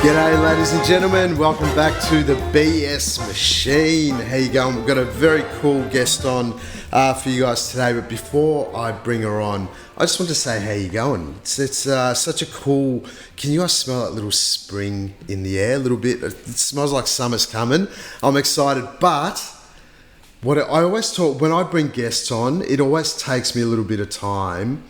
G'day ladies and gentlemen, welcome back to the BS Machine. How you going? We've got a very cool guest on for you guys today, but before I bring her on, I just want to say how you going. It's such a cool, can you guys smell that little spring in the air a little bit? It smells like summer's coming. I'm excited, but what I always talk, when I bring guests on, it always takes me a little bit of time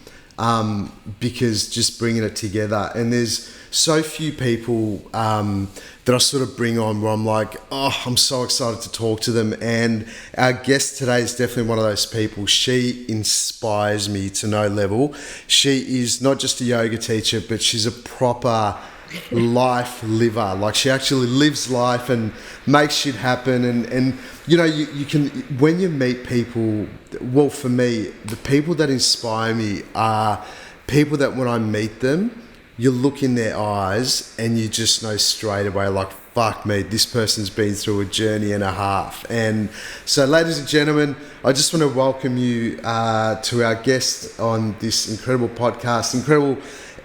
because just bringing it together, and there's so few people that I sort of bring on where I'm like, oh, I'm so excited to talk to them. And our guest today is definitely one of those people. She inspires me to no level. She is not just a yoga teacher, but she's a proper life liver. Like, she actually lives life and makes shit happen. And you know, you can, when you meet people, well, for me, the people that inspire me are people that when I meet them, you look in their eyes and you just know straight away, like, fuck me, this person's been through a journey and a half. And so, ladies and gentlemen, I just want to welcome you to our guest on this incredible podcast, incredible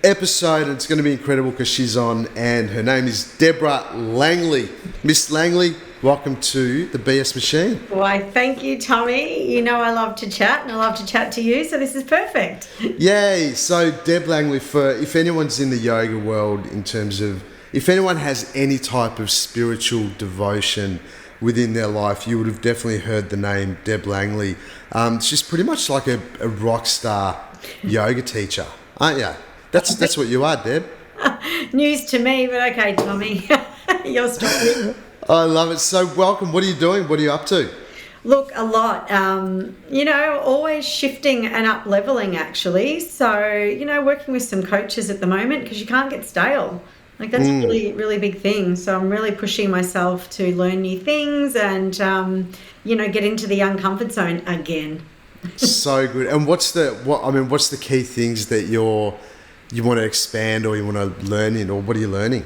episode. It's going to be incredible because she's on, and her name is Deb Langley. Miss Langley, welcome to the BS Machine. Why, thank you, Tommy. You know I love to chat, and I love to chat to you, so this is perfect. Yay. So Deb Langley, for if anyone's in the yoga world, in terms of, if anyone has any type of spiritual devotion within their life, you would have definitely heard the name Deb Langley. She's pretty much like a rock star yoga teacher, aren't you? That's what you are, Deb. News to me, but okay, Tommy. Your story. I love it. So welcome. What are you doing? What are you up to? Look, a lot. You know, always shifting and up leveling, actually. So, you know, working with some coaches at the moment because you can't get stale. Like, that's a really, really big thing. So I'm really pushing myself to learn new things and, you know, get into the uncomfort zone again. So good. And what's the key things that you want to expand or you want to learn in, or what are you learning?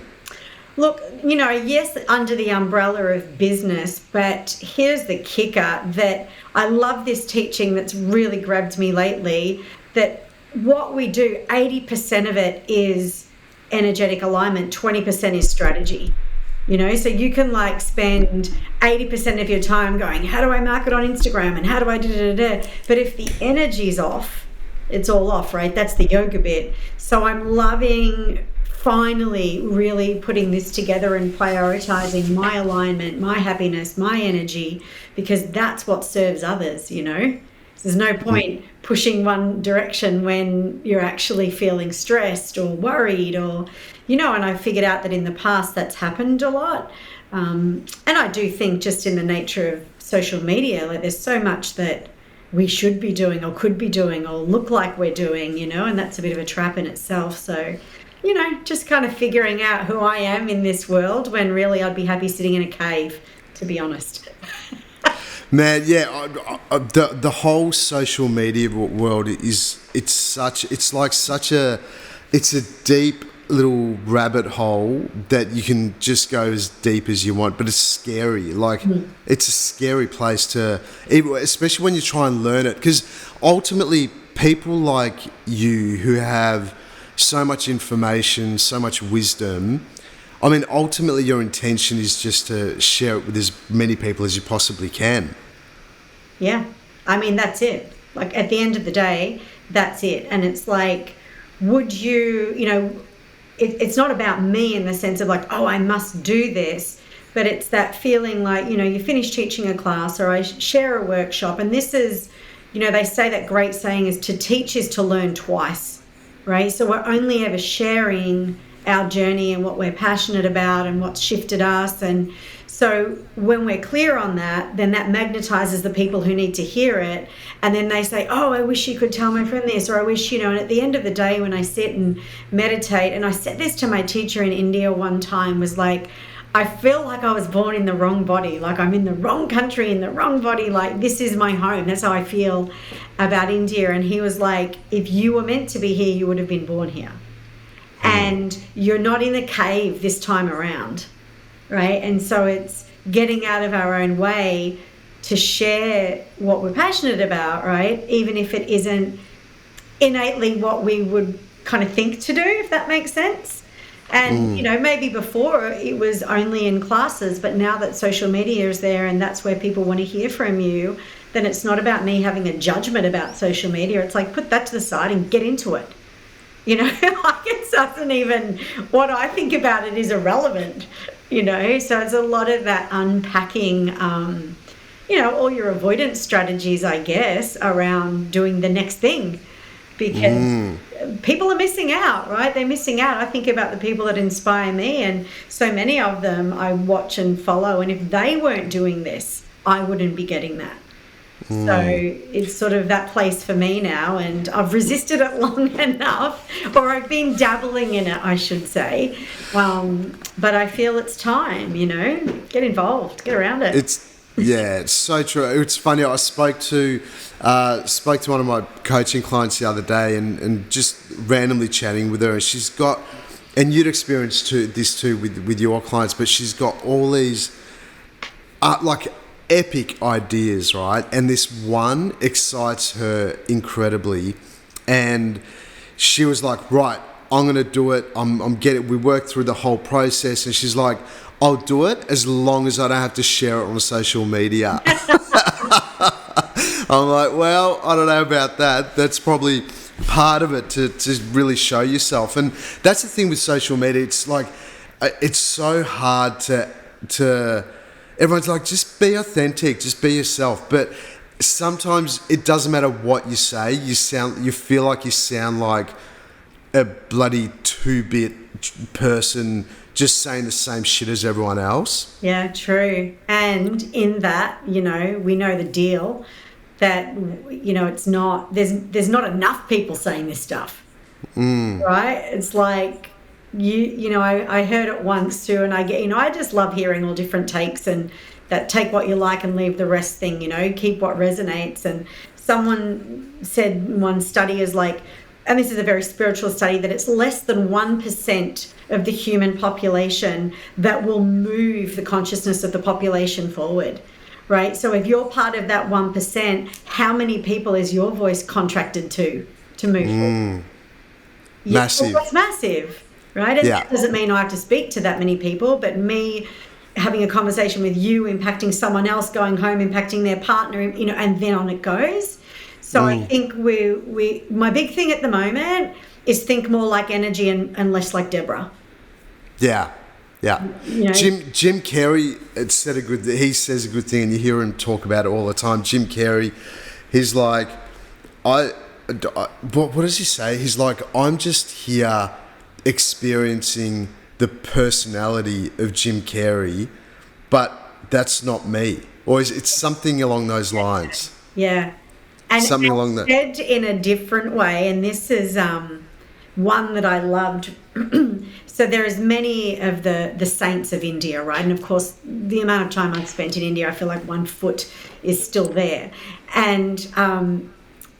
Look, you know, yes, under the umbrella of business, but here's the kicker, that I love this teaching that's really grabbed me lately, that what we do, 80% of it is energetic alignment, 20% is strategy. You know, so you can like spend 80% of your time going, how do I market on Instagram and how do I da-da-da-da? But if the energy's off, it's all off, right? That's the yoga bit. So I'm loving finally really putting this together and prioritizing my alignment, my happiness, my energy, because that's what serves others, you know? There's no point pushing one direction when you're actually feeling stressed or worried or, you know, and I figured out that in the past that's happened a lot. And I do think just in the nature of social media, like there's so much that we should be doing or could be doing or look like we're doing, you know, and that's a bit of a trap in itself. So, you know, just kind of figuring out who I am in this world when really I'd be happy sitting in a cave, to be honest. Man, yeah, the whole social media world it's a deep little rabbit hole that you can just go as deep as you want, but it's scary. Like, it's a scary place to, especially when you try and learn it, because ultimately people like you who have so much information, so much wisdom, I mean, ultimately your intention is just to share it with as many people as you possibly can. Yeah, I mean, that's it. Like, at the end of the day, that's it. And it's like, would you, you know, it's not about me in the sense of like, oh, I must do this, but it's that feeling like, you know, you finish teaching a class or I share a workshop, and this is, you know, they say that great saying is to teach is to learn twice, right? So we're only ever sharing our journey and what we're passionate about and what's shifted us. And so when we're clear on that, then that magnetizes the people who need to hear it. And then they say, oh, I wish you could tell my friend this, or I wish, you know, and at the end of the day, when I sit and meditate, and I said this to my teacher in India one time, was like, I feel like I was born in the wrong body, like I'm in the wrong country, in the wrong body, like this is my home. That's how I feel about India. And he was like, if you were meant to be here, you would have been born here. And you're not in a cave this time around, right? And so it's getting out of our own way to share what we're passionate about, right? Even if it isn't innately what we would kind of think to do, if that makes sense. And, maybe before it was only in classes, but now that social media is there and that's where people want to hear from you, then it's not about me having a judgment about social media. It's like, put that to the side and get into it. Like it doesn't even, what I think about it is irrelevant, So it's a lot of that unpacking, all your avoidance strategies, I guess, around doing the next thing. Because people are missing out, right? They're missing out. I think about the people that inspire me, and so many of them I watch and follow. And if they weren't doing this, I wouldn't be getting that. So it's sort of that place for me now, and I've resisted it long enough, or I've been dabbling in it, I should say. But I feel it's time, get involved, get around it. It's so true. It's funny. I spoke to one of my coaching clients the other day, and just randomly chatting with her. And she's got, and you'd experienced this too with your clients, but she's got all these epic ideas, right? And this one excites her incredibly, and she was like, right, I'm gonna do it. We worked through the whole process, and she's like, I'll do it as long as I don't have to share it on social media. I'm like, well, I don't know about that. That's probably part of it to really show yourself. And that's the thing with social media. It's like, it's so hard to everyone's like, just be authentic, just be yourself. But sometimes it doesn't matter what you say. You feel like you sound like a bloody 2-bit person just saying the same shit as everyone else. Yeah, true. And in that, we know the deal that, it's not, there's not enough people saying this stuff, right? It's like, I heard it once too, and I get, I just love hearing all different takes, and that take what you like and leave the rest thing, keep what resonates. And someone said one study is like, and this is a very spiritual study, that it's less than 1% of the human population that will move the consciousness of the population forward, right? So if you're part of that 1%, how many people is your voice contracted to move forward? Massive. Well, that's massive, right? And that doesn't mean I have to speak to that many people, but me having a conversation with you impacting someone else, going home impacting their partner, and then on it goes. So I think my big thing at the moment is think more like energy and less like Deborah. Yeah. Jim Carrey he says a good thing, and you hear him talk about it all the time. Jim Carrey, he's like, what does he say? He's like, I'm just here experiencing the personality of Jim Carrey, but that's not me. Or it's something along those lines. Yeah. And something along that. Said in a different way, and this is one that I loved. So there is many of the saints of India, right? And of course, the amount of time I've spent in India, I feel like one foot is still there. And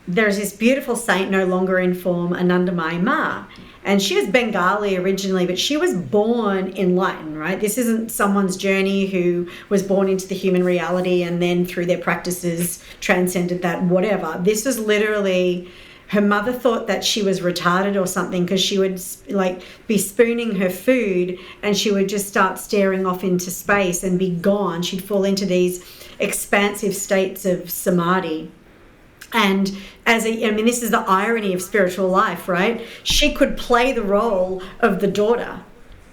there's this beautiful saint no longer in form, Anandamayi Ma. And she was Bengali originally, but she was born enlightened, right? This isn't someone's journey who was born into the human reality and then through their practices transcended that, whatever. This is literally, her mother thought that she was retarded or something, because she would be spooning her food and she would just start staring off into space and be gone. She'd fall into these expansive states of samadhi. And this is the irony of spiritual life, right? She could play the role of the daughter.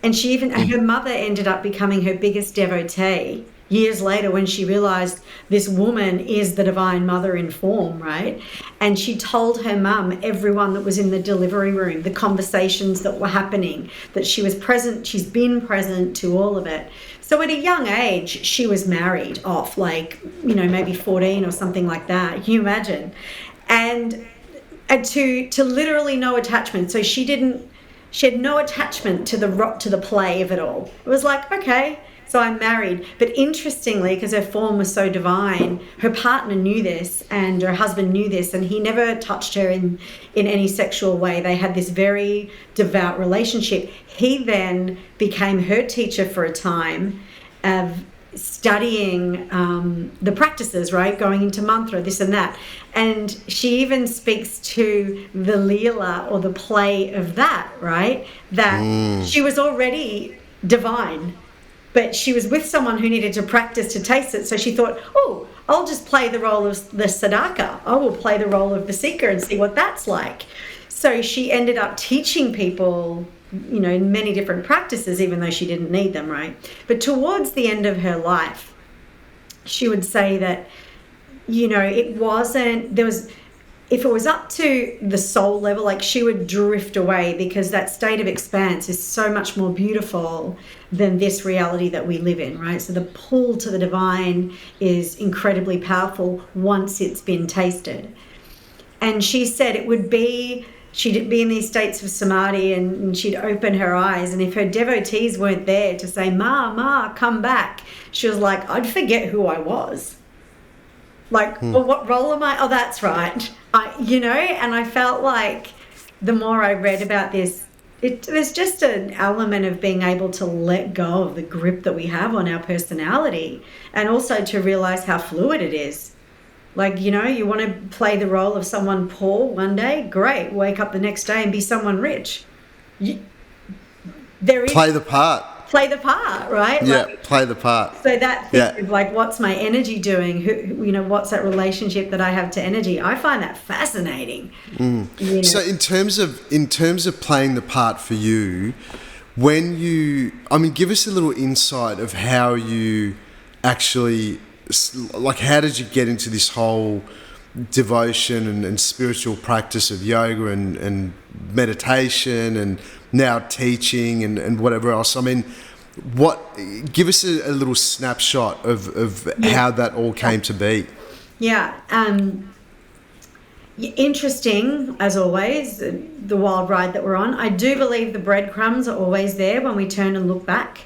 And her mother ended up becoming her biggest devotee years later when she realized this woman is the divine mother in form, right? And she told her mum everyone that was in the delivery room, the conversations that were happening, that she was present, she's been present to all of it. So at a young age, she was married off, maybe 14 or something like that. Can you imagine? And to literally no attachment. So she had no attachment to the play of it all. It was like, okay, so I'm married. But interestingly, because her form was so divine, her partner knew this and her husband knew this, and he never touched her in any sexual way. They had this very devout relationship. He then became her teacher for a time, studying the practices, right? Going into mantra, this and that. And she even speaks to the Leela or the play of that, right? That she was already divine, but she was with someone who needed to practice to taste it. So she thought, oh, I'll just play the role of the Sadaka. I will play the role of the seeker and see what that's like. So she ended up teaching people, you know, many different practices, even though she didn't need them, right? But towards the end of her life, she would say that, you know, if it was up to the soul level, like she would drift away, because that state of expanse is so much more beautiful than this reality that we live in, right? So the pull to the divine is incredibly powerful once it's been tasted. And she said she'd be in these states of samadhi, and she'd open her eyes, and if her devotees weren't there to say, Ma, come back, she was like, I'd forget who I was. Like, well, what role am I? Oh, that's right. And I felt like the more I read about this, there's just an element of being able to let go of the grip that we have on our personality, and also to realize how fluid it is. Like, you know, you want to play the role of someone poor one day, great. Wake up the next day and be someone rich. Play the part. Play the part, right? Yeah, like, play the part. So that thing of like, what's my energy doing? What's that relationship that I have to energy? I find that fascinating. You know? So in terms of playing the part for you, give us a little insight of how you actually, like, how did you get into this whole devotion and spiritual practice of yoga and meditation and now teaching and whatever else? I mean, give us a little snapshot of how that all came to be. Yeah. Interesting, as always, the wild ride that we're on. I do believe the breadcrumbs are always there when we turn and look back.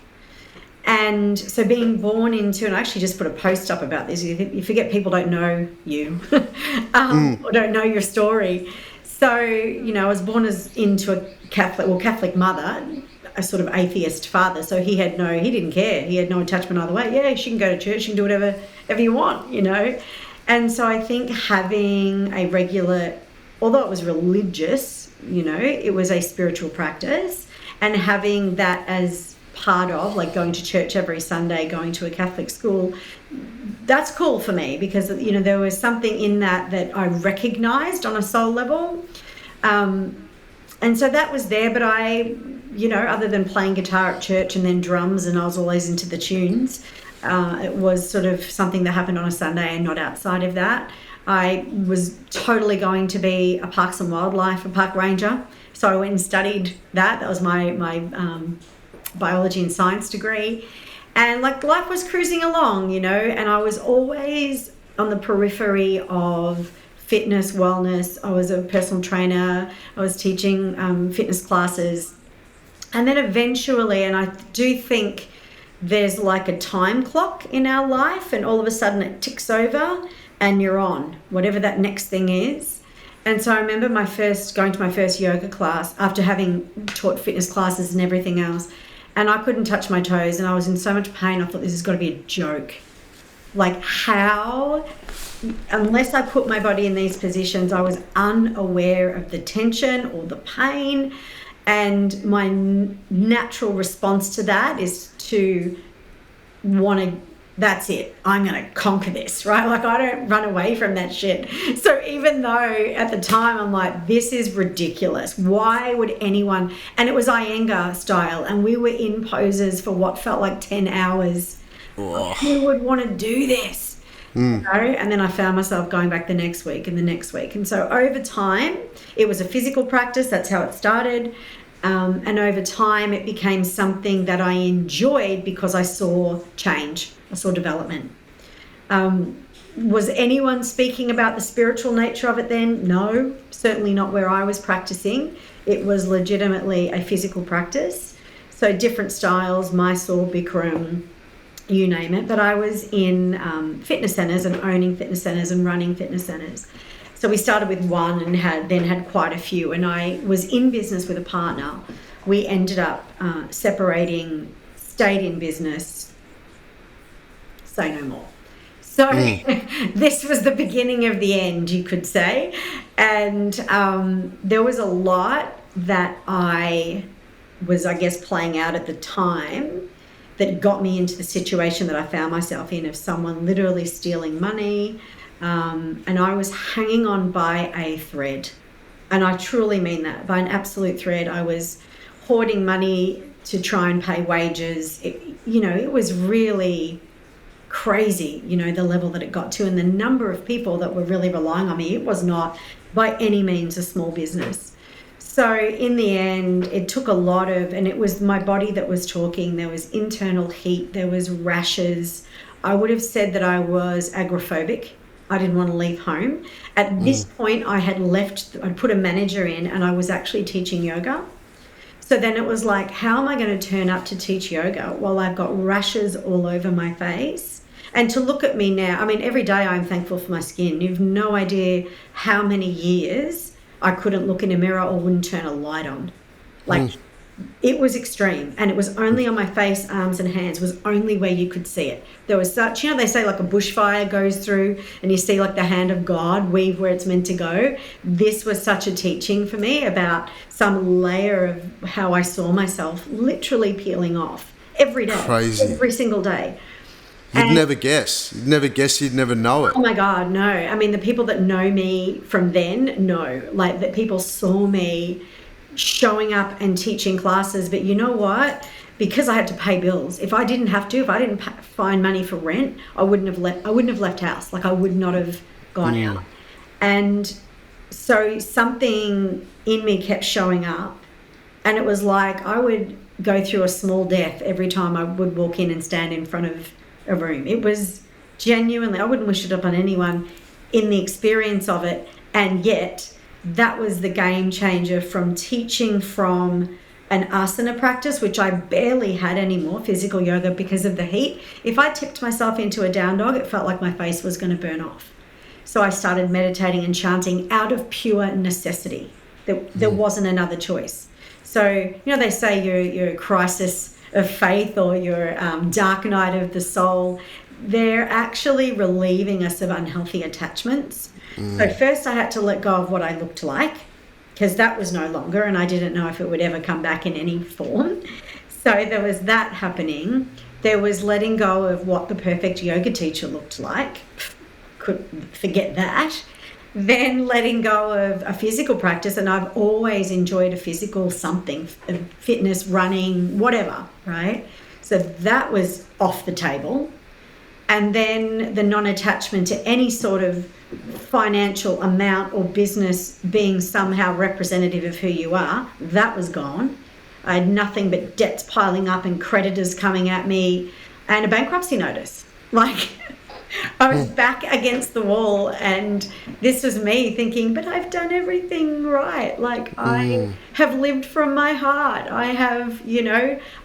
And so being born into, and I actually just put a post up about this, you forget people don't know you or don't know your story. So, you know, I was born into a Catholic mother, a sort of atheist father. So he didn't care. He had no attachment either way. Yeah, she can go to church, she can do whatever you want, you know. And so I think having a regular, although it was religious, you know, it was a spiritual practice, and having that as part of, like, going to church every Sunday, going to a Catholic school, that's cool for me, because, you know, there was something in that I recognized on a soul level. And so that was there, but I, you know, other than playing guitar at church and then drums, and I was always into the tunes, it was sort of something that happened on a Sunday and not outside of that. I was totally going to be a parks and wildlife, a park ranger. So I went and studied that. That was my biology and science degree. And like, life was cruising along, you know, and I was always on the periphery of fitness, wellness. I was a personal trainer. I was teaching fitness classes. And then eventually, and I do think there's like a time clock in our life, and all of a sudden it ticks over and you're on whatever that next thing is. And so I remember going to my first yoga class after having taught fitness classes and everything else. And I couldn't touch my toes, and I was in so much pain. I thought, this has got to be a joke. Like, how, unless I put my body in these positions, I was unaware of the tension or the pain. And my natural response to that is to that's it, I'm going to conquer this, right? Like, I don't run away from that shit. So even though at the time I'm like, this is ridiculous. Why would anyone? And it was Iyengar style, and we were in poses for what felt like 10 hours. Oh. Who would want to do this? You know? And then I found myself going back the next week and the next week. And so over time, it was a physical practice. That's how it started. And over time, it became something that I enjoyed because I saw change. I saw development. Was anyone speaking about the spiritual nature of it then? No, certainly not where I was practicing. It was legitimately a physical practice. So different styles, Mysore, Bikram, you name it. But I was in fitness centres and owning fitness centres and running fitness centres. So we started with one and had quite a few. And I was in business with a partner. We ended up separating, stayed in business, say no more. So this was the beginning of the end, you could say. And there was a lot that I was, I guess, playing out at the time that got me into the situation that I found myself in, of someone literally stealing money. And I was hanging on by a thread. And I truly mean that, by an absolute thread. I was hoarding money to try and pay wages. It was really crazy, the level that it got to, and the number of people that were really relying on me. It was not by any means a small business. So in the end, it took a lot of, and it was my body that was talking. There was internal heat, there was rashes. I would have said that I was agoraphobic. I didn't want to leave home. At this point, I'd put a manager in, and I was actually teaching yoga. So then it was like, how am I going to turn up to teach yoga while I've got rashes all over my face? And to look at me now, I mean, every day I'm thankful for my skin. You've no idea how many years I couldn't look in a mirror or wouldn't turn a light on. It was extreme. And it was only on my face, arms and hands, was only where you could see it. There was such, they say like a bushfire goes through and you see like the hand of God weave where it's meant to go. This was such a teaching for me about some layer of how I saw myself literally peeling off every day. Crazy. Every single day. You'd never guess. You'd never know it. Oh my God, no. I mean, the people that know me from then know, like, that people saw me showing up and teaching classes. But you know what? Because I had to pay bills. If I didn't find money for rent, I wouldn't have left house. Like, I would not have gone out. And so something in me kept showing up, and it was like I would go through a small death every time I would walk in and stand in front of a room. It was genuinely, I wouldn't wish it upon anyone in the experience of it. And yet that was the game changer, from teaching from an asana practice, which I barely had anymore, physical yoga, because of the heat. If I tipped myself into a down dog, it felt like my face was going to burn off. So I started meditating and chanting out of pure necessity. There wasn't another choice. So, they say your crisis of faith or your dark night of the soul, they're actually relieving us of unhealthy attachments. So first I had to let go of what I looked like, because that was no longer, and I didn't know if it would ever come back in any form. So there was that happening. There was letting go of what the perfect yoga teacher looked like. Could forget that. Then letting go of a physical practice, and I've always enjoyed a physical something, fitness, running, whatever, right? So that was off the table. And then the non-attachment to any sort of financial amount or business being somehow representative of who you are, that was gone. I had nothing but debts piling up and creditors coming at me and a bankruptcy notice. Like, I was back against the wall, and this was me thinking, but I've done everything right. Like, I have lived from my heart. I have,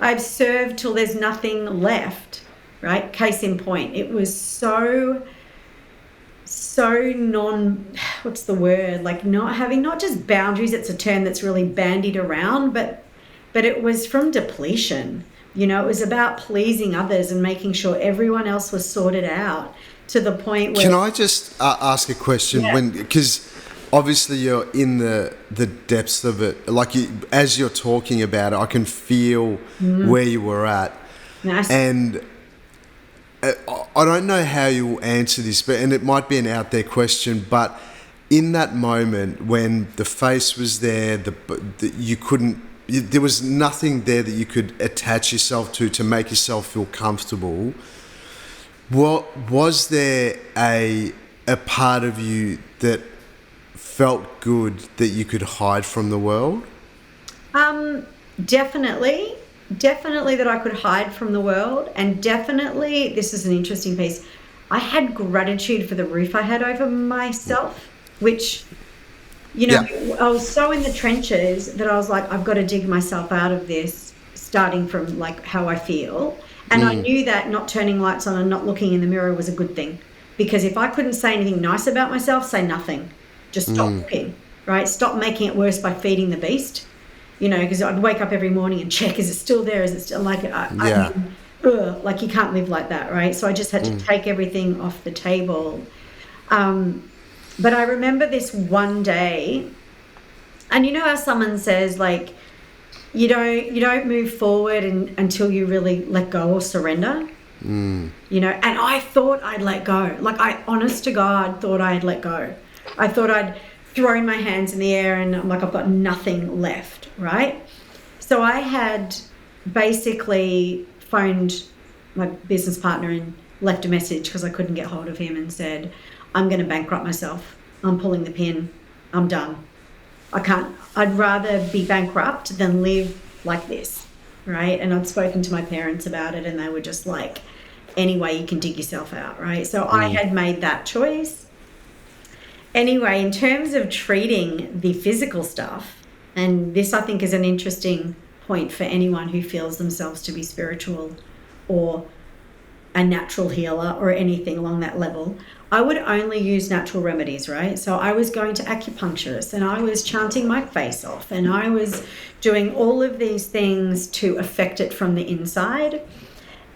I've served till there's nothing left, right? Case in point, it was so what's the word? Like, not having, not just boundaries, it's a term that's really bandied around, but it was from depletion. It was about pleasing others and making sure everyone else was sorted out, to the point where... Can I just ask a question? Yeah. Because obviously you're in the depths of it. Like, as you're talking about it, I can feel where you were at. Nice. And I don't know how you'll answer this, and it might be an out there question, but in that moment when the face was there, you couldn't... There was nothing there that you could attach yourself to make yourself feel comfortable. Was there a part of you that felt good that you could hide from the world? Definitely that I could hide from the world, and definitely, this is an interesting piece, I had gratitude for the roof I had over myself, which... I was so in the trenches that I was like, I've got to dig myself out of this, starting from like how I feel. And I knew that not turning lights on and not looking in the mirror was a good thing, because if I couldn't say anything nice about myself, say nothing. Just stop looking, right? Stop making it worse by feeding the beast, because I'd wake up every morning and check, is it still there? Is it still like, I mean, ugh, like you can't live like that, right? So I just had to take everything off the table. But I remember this one day, and you know how someone says, like, you don't move forward until you really let go or surrender. You know, and I thought I'd let go. Like, I, honest to God, thought I'd let go. I thought I'd thrown my hands in the air and I'm like, I've got nothing left, right? So I had basically phoned my business partner and left a message because I couldn't get hold of him and said, I'm going to bankrupt myself. I'm pulling the pin. I'm done. I can't. I'd rather be bankrupt than live like this, right? And I'd spoken to my parents about it and they were just like, anyway, you can dig yourself out, right? So I had made that choice. Anyway, in terms of treating the physical stuff, and this I think is an interesting point for anyone who feels themselves to be spiritual or a natural healer or anything along that level, I would only use natural remedies, right? So I was going to acupuncturists and I was chanting my face off and I was doing all of these things to affect it from the inside.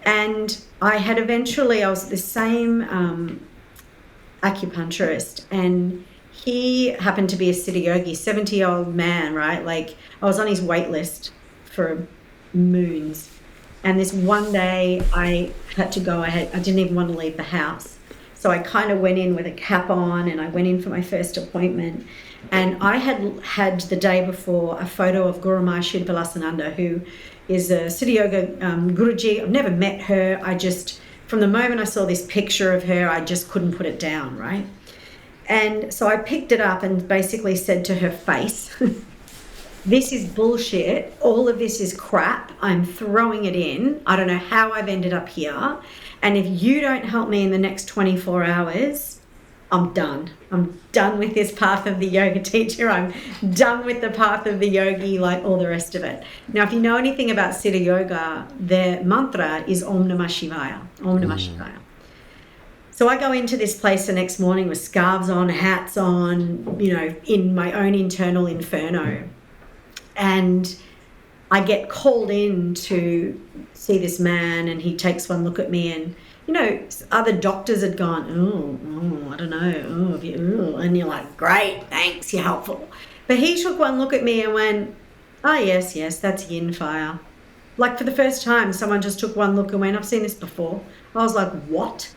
And I was at the same acupuncturist, and he happened to be a Siddha yogi, 70-year-old man, right? Like, I was on his wait list for moons. And this one day I had to go. I didn't even want to leave the house. So I kind of went in with a cap on and I went in for my first appointment. And I had the day before a photo of Guru Mai Shidvalasananda, who is a Siddha Yoga Guruji. I've never met her. From the moment I saw this picture of her, I just couldn't put it down, right? And so I picked it up and basically said to her face, this is bullshit. All of this is crap. I'm throwing it in. I don't know how I've ended up here. And if you don't help me in the next 24 hours, I'm done. I'm done with this path of the yoga teacher. I'm done with the path of the yogi, like all the rest of it. Now, if you know anything about Siddha Yoga, their mantra is Om Namah Shivaya. Om Namah Shivaya. So I go into this place the next morning with scarves on, hats on, you know, in my own internal inferno. And I get called in to see this man, and he takes one look at me, and you know, other doctors had gone, I don't know, and you're like, great, thanks, you're helpful. But he took one look at me and went, oh, yes, that's yin fire. Like, for the first time, someone just took one look and went, I've seen this before. I was like, what?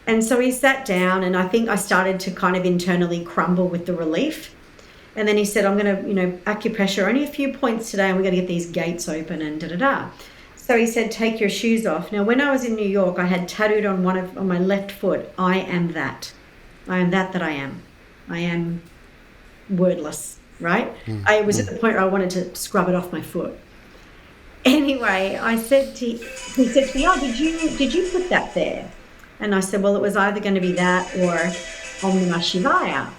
And so he sat down, and I think I started to kind of internally crumble with the relief. And then he said, I'm going to, you know, acupressure only a few points today, and we're going to get these gates open and da-da-da. So he said, take your shoes off. Now, when I was in New York, I had tattooed on my left foot, I am that. I am that I am. I am wordless, right? I was at the point where I wanted to scrub it off my foot. Anyway, he said to me, oh, did you put that there? And I said, well, it was either going to be that or Om Namah Shivaya.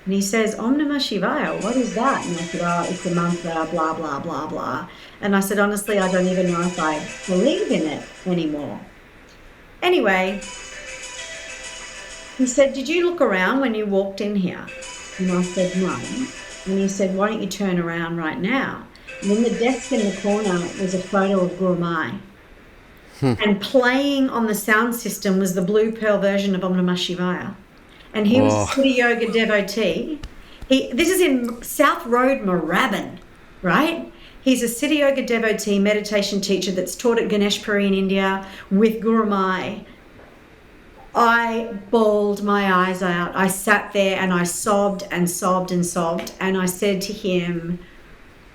And he says, Om Namah Shivaya, what is that? And I said, oh, it's a mantra, blah, blah, blah, blah. And I said, honestly, I don't even know if I believe in it anymore. Anyway, he said, did you look around when you walked in here? And I said, no. And he said, why don't you turn around right now? And in the desk in the corner was a photo of Guru Mai. And playing on the sound system was the Blue Pearl version of Om Namah Shivaya. And he was a Siddha Yoga devotee. This is in South Road, Moorabbin, right? He's a Siddha Yoga devotee, meditation teacher that's taught at Ganeshpuri in India with Guru Mai. I bawled my eyes out. I sat there and I sobbed and sobbed and sobbed. And I said to him,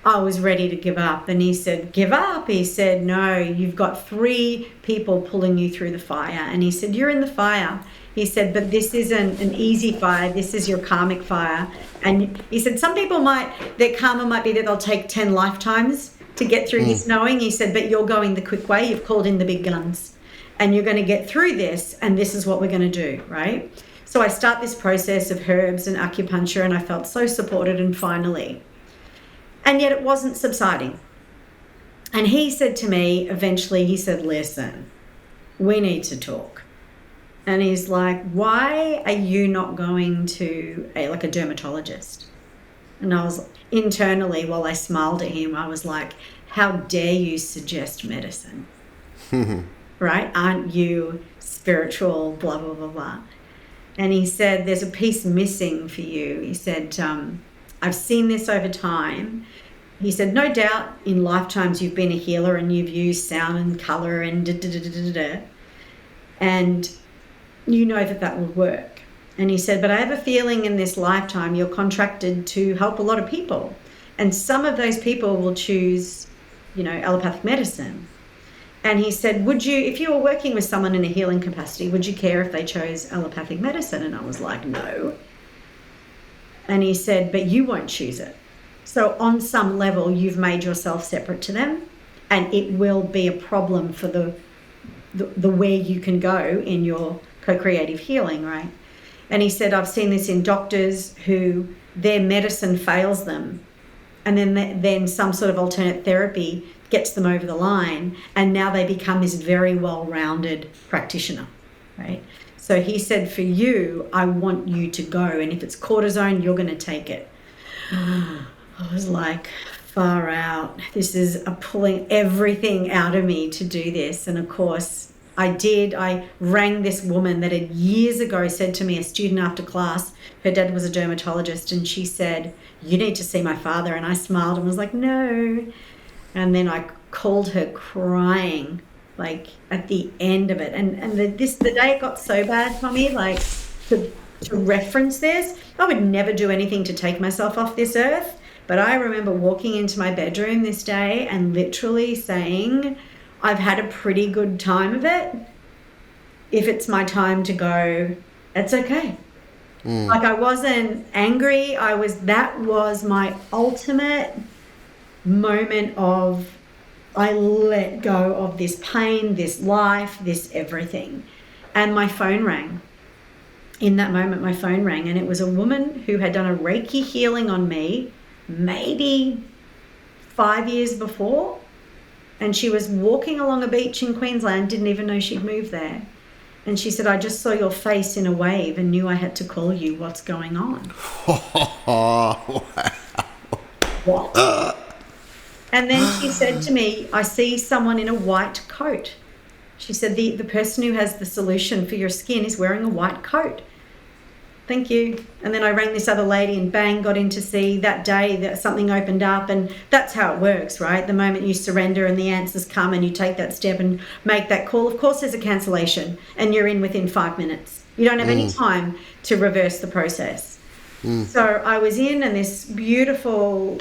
I was ready to give up. And he said, give up? He said, no, you've got 3 people pulling you through the fire. And he said, you're in the fire. He said, but this isn't an easy fire. This is your karmic fire. And he said, some people their karma might be that they'll take 10 lifetimes to get through this knowing. He said, but you're going the quick way. You've called in the big guns. And you're going to get through this. And this is what we're going to do, right? So I start this process of herbs and acupuncture, and I felt so supported, and finally. And yet it wasn't subsiding. And he said to me, eventually, he said, listen, we need to talk. And he's like, why are you not going to a dermatologist? And I was internally, while I smiled at him, I was like, how dare you suggest medicine? Right? Aren't you spiritual, blah, blah, blah, blah. And he said, there's a piece missing for you. He said, I've seen this over time. He said, no doubt in lifetimes you've been a healer and you've used sound and colour and da-da-da-da-da-da. And you know that will work. And he said, but I have a feeling in this lifetime you're contracted to help a lot of people. And some of those people will choose, allopathic medicine. And he said, if you were working with someone in a healing capacity, would you care if they chose allopathic medicine? And I was like, no. And he said, but you won't choose it. So on some level, you've made yourself separate to them, and it will be a problem for the where you can go in your co-creative healing, right? And he said, I've seen this in doctors who their medicine fails them, and then some sort of alternate therapy gets them over the line, and now they become this very well-rounded practitioner, right? So he said, for you, I want you to go, and if it's cortisone, you're going to take it. I was like, far out. This is pulling everything out of me to do this. And of course, I did. I rang this woman that had years ago said to me, a student after class, her dad was a dermatologist, and she said, you need to see my father. And I smiled and was like, no. And then I called her crying, like at the end of it. And the day it got so bad, Tommy, like to reference this, I would never do anything to take myself off this earth. But I remember walking into my bedroom this day and literally saying, I've had a pretty good time of it. If it's my time to go, it's okay. Like, I wasn't angry. That was my ultimate moment of, I let go of this pain, this life, this everything. And my phone rang. In that moment, my phone rang, and it was a woman who had done a Reiki healing on me maybe 5 years before. And she was walking along a beach in Queensland, didn't even know she'd moved there. And she said, I just saw your face in a wave and knew I had to call you. What's going on? Oh, wow. What? And then she said to me, I see someone in a white coat. She said, the person who has the solution for your skin is wearing a white coat. Thank you. And then I rang this other lady and bang, got in to see that day that something opened up. And that's how it works, right? The moment you surrender and the answers come and you take that step and make that call, of course there's a cancellation and you're in within 5 minutes. You don't have any time to reverse the process. So I was in, and this beautiful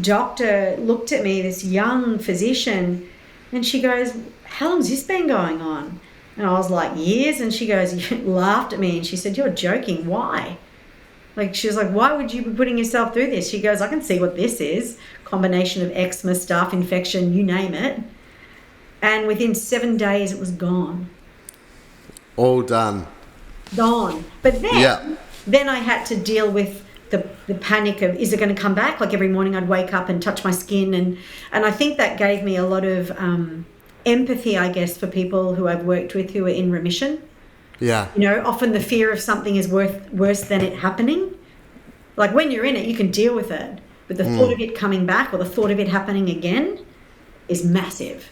doctor looked at me, this young physician, and she goes, how long's this been going on? And I was like, years. And she goes, you laughed at me and she said, you're joking. Why? Like, she was like, why would you be putting yourself through this? She goes, I can see what this is. Combination of eczema, staph infection, you name it. And within 7 days, it was gone. All done. Gone. But then I had to deal with the panic of, is it going to come back? Like, every morning I'd wake up and touch my skin. And I think that gave me a lot of empathy, I guess, for people who I've worked with who are in remission. Yeah. Often the fear of something is worse than it happening. Like, when you're in it, you can deal with it. But the thought of it coming back or the thought of it happening again is massive.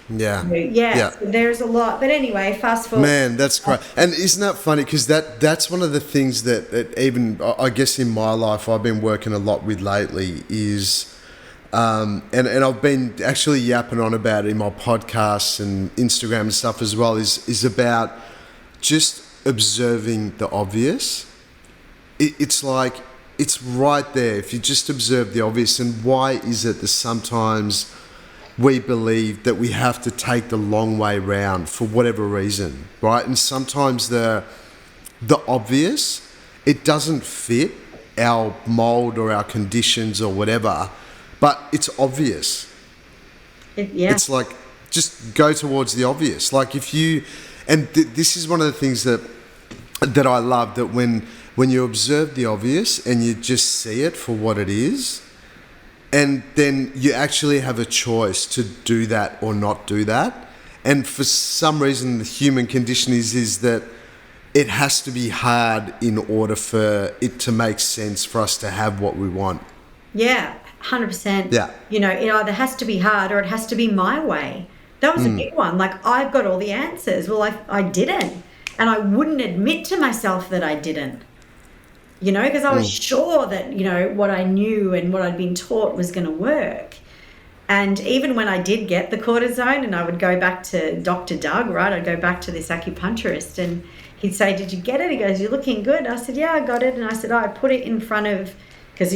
Yeah. So there's a lot. But anyway, fast forward. Man, that's great. And isn't that funny? Because that's one of the things that even, I guess, in my life I've been working a lot with lately is, and I've been actually yapping on about it in my podcasts and Instagram and stuff as well, is about just observing the obvious. It's like, it's right there. If you just observe the obvious, and why is it that sometimes we believe that we have to take the long way round for whatever reason, right? And sometimes the obvious, it doesn't fit our mold or our conditions or whatever, but it's obvious. It's like, just go towards the obvious. Like, if you, and this is one of the things that I love, that when you observe the obvious and you just see it for what it is, and then you actually have a choice to do that or not do that. And for some reason, the human condition is that it has to be hard in order for it to make sense for us to have what we want. Yeah, 100%. Yeah. It either has to be hard or it has to be my way. That was a big one. Like, I've got all the answers. Well, I didn't. And I wouldn't admit to myself that I didn't, because I was sure that, what I knew and what I'd been taught was going to work. And even when I did get the cortisone and I would go back to Dr. Doug, right? I'd go back to this acupuncturist and he'd say, did you get it? He goes, you're looking good. I said, yeah, I got it. And I said, I put it in front of, because,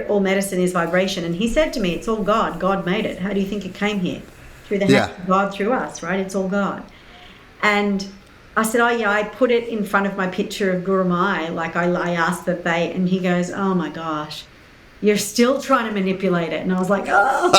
all medicine is vibration. And he said to me, it's all God. God made it. How do you think it came here? Through the hands of God, through us, right? It's all God. And I said, oh, yeah, I put it in front of my picture of Guru Mai. Like, I asked that and he goes, oh, my gosh, you're still trying to manipulate it. And I was like, oh.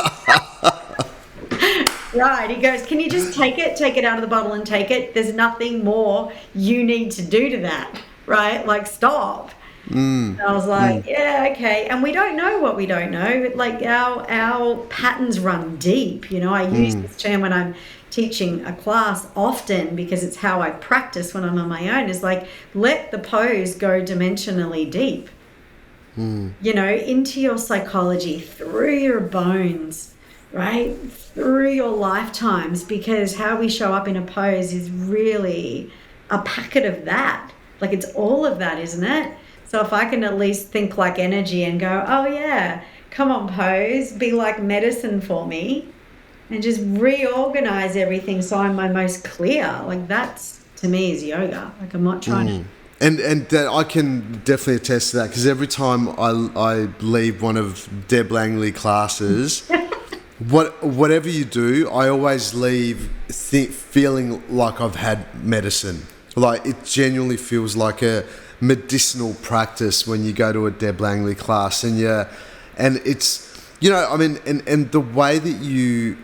Right. He goes, can you just take it out of the bottle and take it? There's nothing more you need to do to that, right? Like, stop. And I was like, yeah, okay. And we don't know what we don't know. Like, our patterns run deep. I use this term when I'm teaching a class often because it's how I practice when I'm on my own, is like, let the pose go dimensionally deep, into your psychology, through your bones, right? Through your lifetimes, because how we show up in a pose is really a packet of that. Like, it's all of that, isn't it? So if I can at least think like energy and go, oh yeah, come on, pose, be like medicine for me, and just reorganize everything so I'm my most clear. Like, that's, to me, is yoga. Like, I'm not trying to... And that I can definitely attest to that, because every time I leave one of Deb Langley classes, whatever you do, I always leave feeling like I've had medicine. Like, it genuinely feels like a medicinal practice when you go to a Deb Langley class, and it's, and the way that you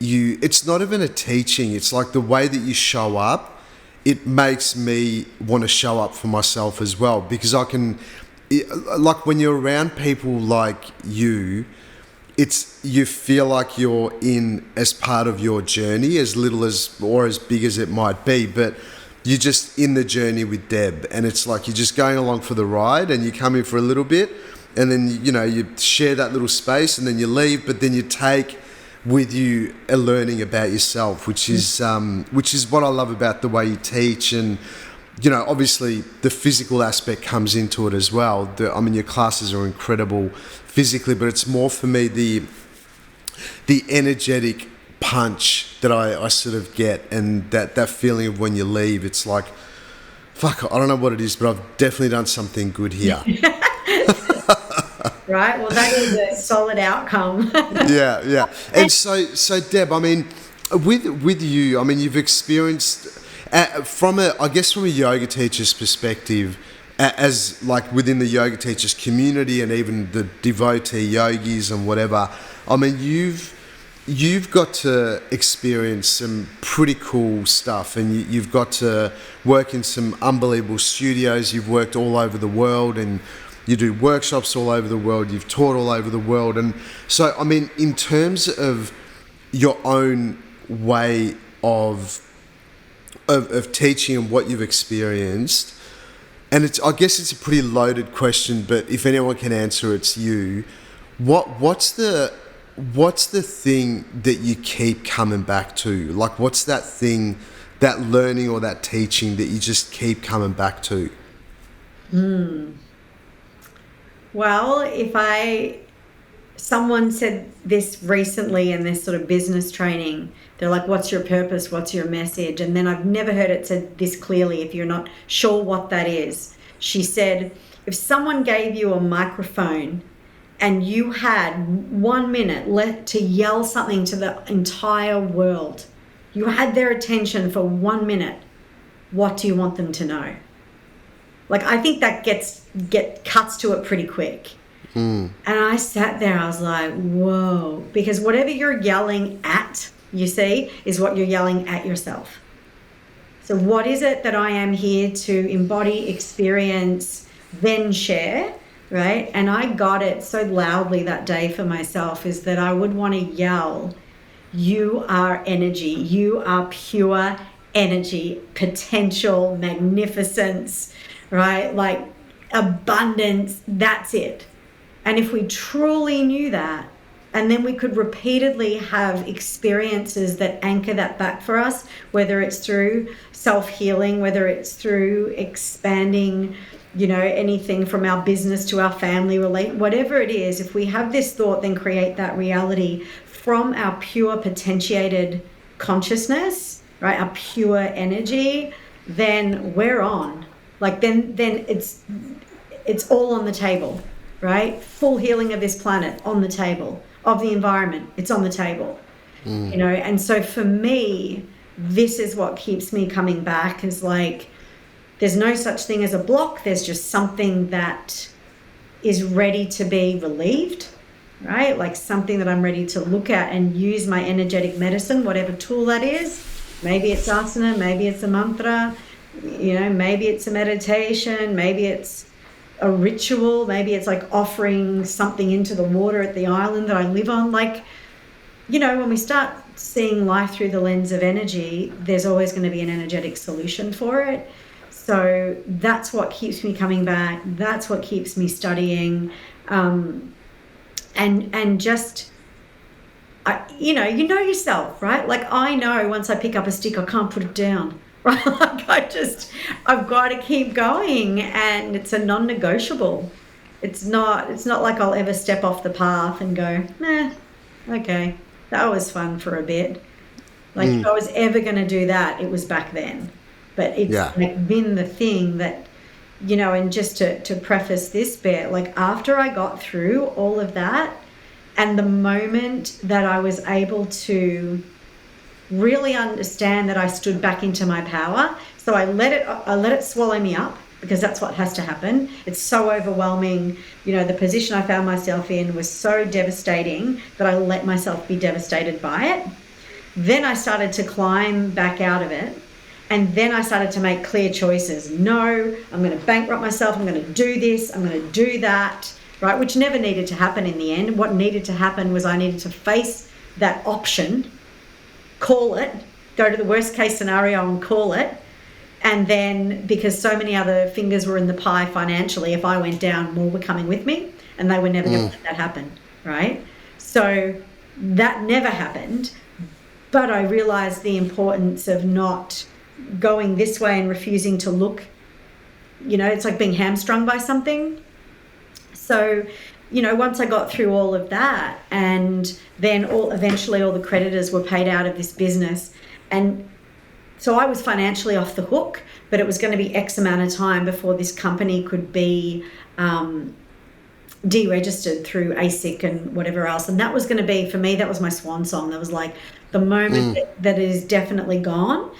it's not even a teaching, it's like the way that you show up, it makes me want to show up for myself as well, because like when you're around people like you feel like you're in as part of your journey, as little as or as big as it might be, but you're just in the journey with Deb, and it's like you're just going along for the ride, and you come in for a little bit, and then you share that little space, and then you leave, but then you take with you a learning about yourself, which is what I love about the way you teach. And obviously the physical aspect comes into it as well. Your classes are incredible physically, but it's more for me the energetic punch that I sort of get, and that feeling of when you leave, it's like, fuck, I don't know what it is, but I've definitely done something good here. Right? Well, that is a solid outcome. Yeah. And so Deb, with you, you've experienced from a yoga teacher's perspective, as like within the yoga teachers community and even the devotee yogis and whatever, you've got to experience some pretty cool stuff, and you've got to work in some unbelievable studios. You've worked all over the world, and you do workshops all over the world. You've taught all over the world. And so, in terms of your own way of teaching and what you've experienced, and I guess it's a pretty loaded question, but if anyone can answer, it's you. What's the thing that you keep coming back to? Like, what's that thing, that learning or that teaching that you just keep coming back to? Well, someone said this recently in this sort of business training, they're like, what's your purpose? What's your message? And then I've never heard it said this clearly, if you're not sure what that is. She said, if someone gave you a microphone and you had 1 minute to yell something to the entire world, you had their attention for 1 minute, what do you want them to know? Like, I think that cuts to it pretty quick. And I sat there, I was like, whoa, because whatever you're yelling at, you see, is what you're yelling at yourself. So what is it that I am here to embody, experience, then share, right? And I got it so loudly that day for myself, is that I would want to yell, you are energy, you are pure energy, potential, magnificence, right? Like abundance, that's it. And if we truly knew that, And then we could repeatedly have experiences that anchor that back for us, whether it's through self-healing, whether it's through expanding, anything from our business to our family whatever it is. If we have this thought, then create that reality from our pure potentiated consciousness, right? Our pure energy, then we're on. Like then it's all on the table, right? Full healing of this planet on the table, of the environment, it's on the table. And so for me, this is what keeps me coming back, is like, there's no such thing as a block. There's just something that is ready to be relieved, right? Like something that I'm ready to look at and use my energetic medicine, whatever tool that is. Maybe it's asana, maybe it's a mantra, maybe it's a meditation, maybe it's a ritual, maybe it's like offering something into the water at the island that I live on. Like, when we start seeing life through the lens of energy, there's always going to be an energetic solution for it. So that's what keeps me coming back. That's what keeps me studying. And just, you know yourself, right? Like I know once I pick up a stick, I can't put it down, right? Like I've got to keep going, and it's a non-negotiable. It's not like I'll ever step off the path and go, okay, that was fun for a bit. Like if I was ever going to do that, it was back then. But it's like been the thing that, and just to preface this bit, like after I got through all of that, and the moment that I was able to really understand that I stood back into my power, so I let it swallow me up, because that's what has to happen. It's so overwhelming. The position I found myself in was so devastating that I let myself be devastated by it. Then I started to climb back out of it. And then I started to make clear choices. No, I'm going to bankrupt myself. I'm going to do this. I'm going to do that, right? Which never needed to happen in the end. What needed to happen was I needed to face that option, call it, go to the worst case scenario and call it. And then, because so many other fingers were in the pie financially, if I went down, more were coming with me, and they were never going to let that happen, right? So that never happened. But I realized the importance of not going this way and refusing to look. It's like being hamstrung by something. So, once I got through all of that, and then eventually all the creditors were paid out of this business, and so I was financially off the hook, but it was going to be X amount of time before this company could be deregistered through ASIC and whatever else. And that was going to be, for me, that was my swan song. That was like the moment that it is definitely gone.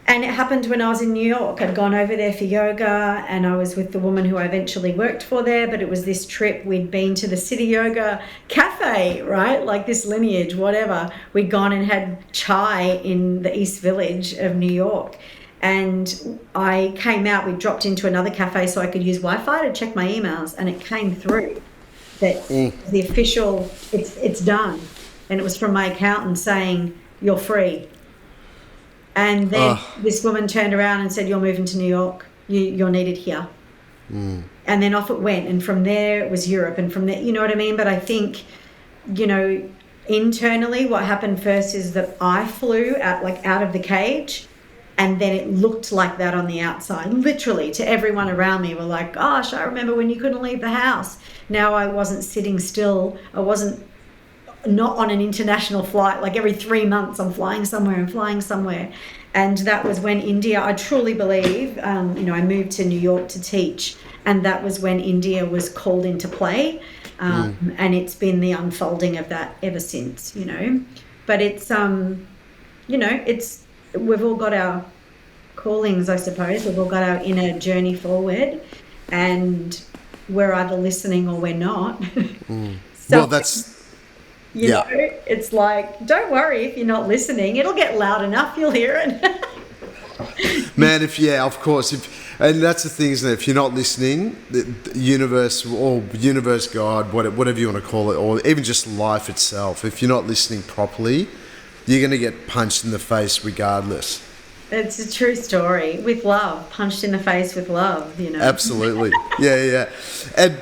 And it happened when I was in New York. I'd gone over there for yoga, and I was with the woman who I eventually worked for there, but it was this trip. We'd been to the City Yoga Cafe, right? Like this lineage, whatever. We'd gone and had chai in the East Village of New York. And I came out, we dropped into another cafe so I could use Wi-Fi to check my emails, and it came through that the official, it's done. And it was from my accountant saying, you're free. And then this woman turned around and said, you're moving to New York. You're needed here. And then off it went. And from there, it was Europe. And from there, you know what I mean? But I think, internally, what happened first is that I flew out of the cage. And then it looked like that on the outside. Literally, to everyone around me were like, gosh, I remember when you couldn't leave the house. Now I wasn't sitting still. I wasn't not on an international flight. Like every 3 months I'm flying somewhere. And that was when India, I truly believe, I moved to New York to teach, and that was when India was called into play. And it's been the unfolding of that ever since, but it's we've all got our callings, I suppose. We've all got our inner journey forward, and we're either listening or we're not. So, well, that's it's like, don't worry if you're not listening. It'll get loud enough. You'll hear it. Man, of course. And that's the thing, isn't it? If you're not listening, the universe or universe, God, whatever you want to call it, or even just life itself, if you're not listening properly, you're going to get punched in the face regardless. It's a true story with love, punched in the face with love, Absolutely. Yeah. And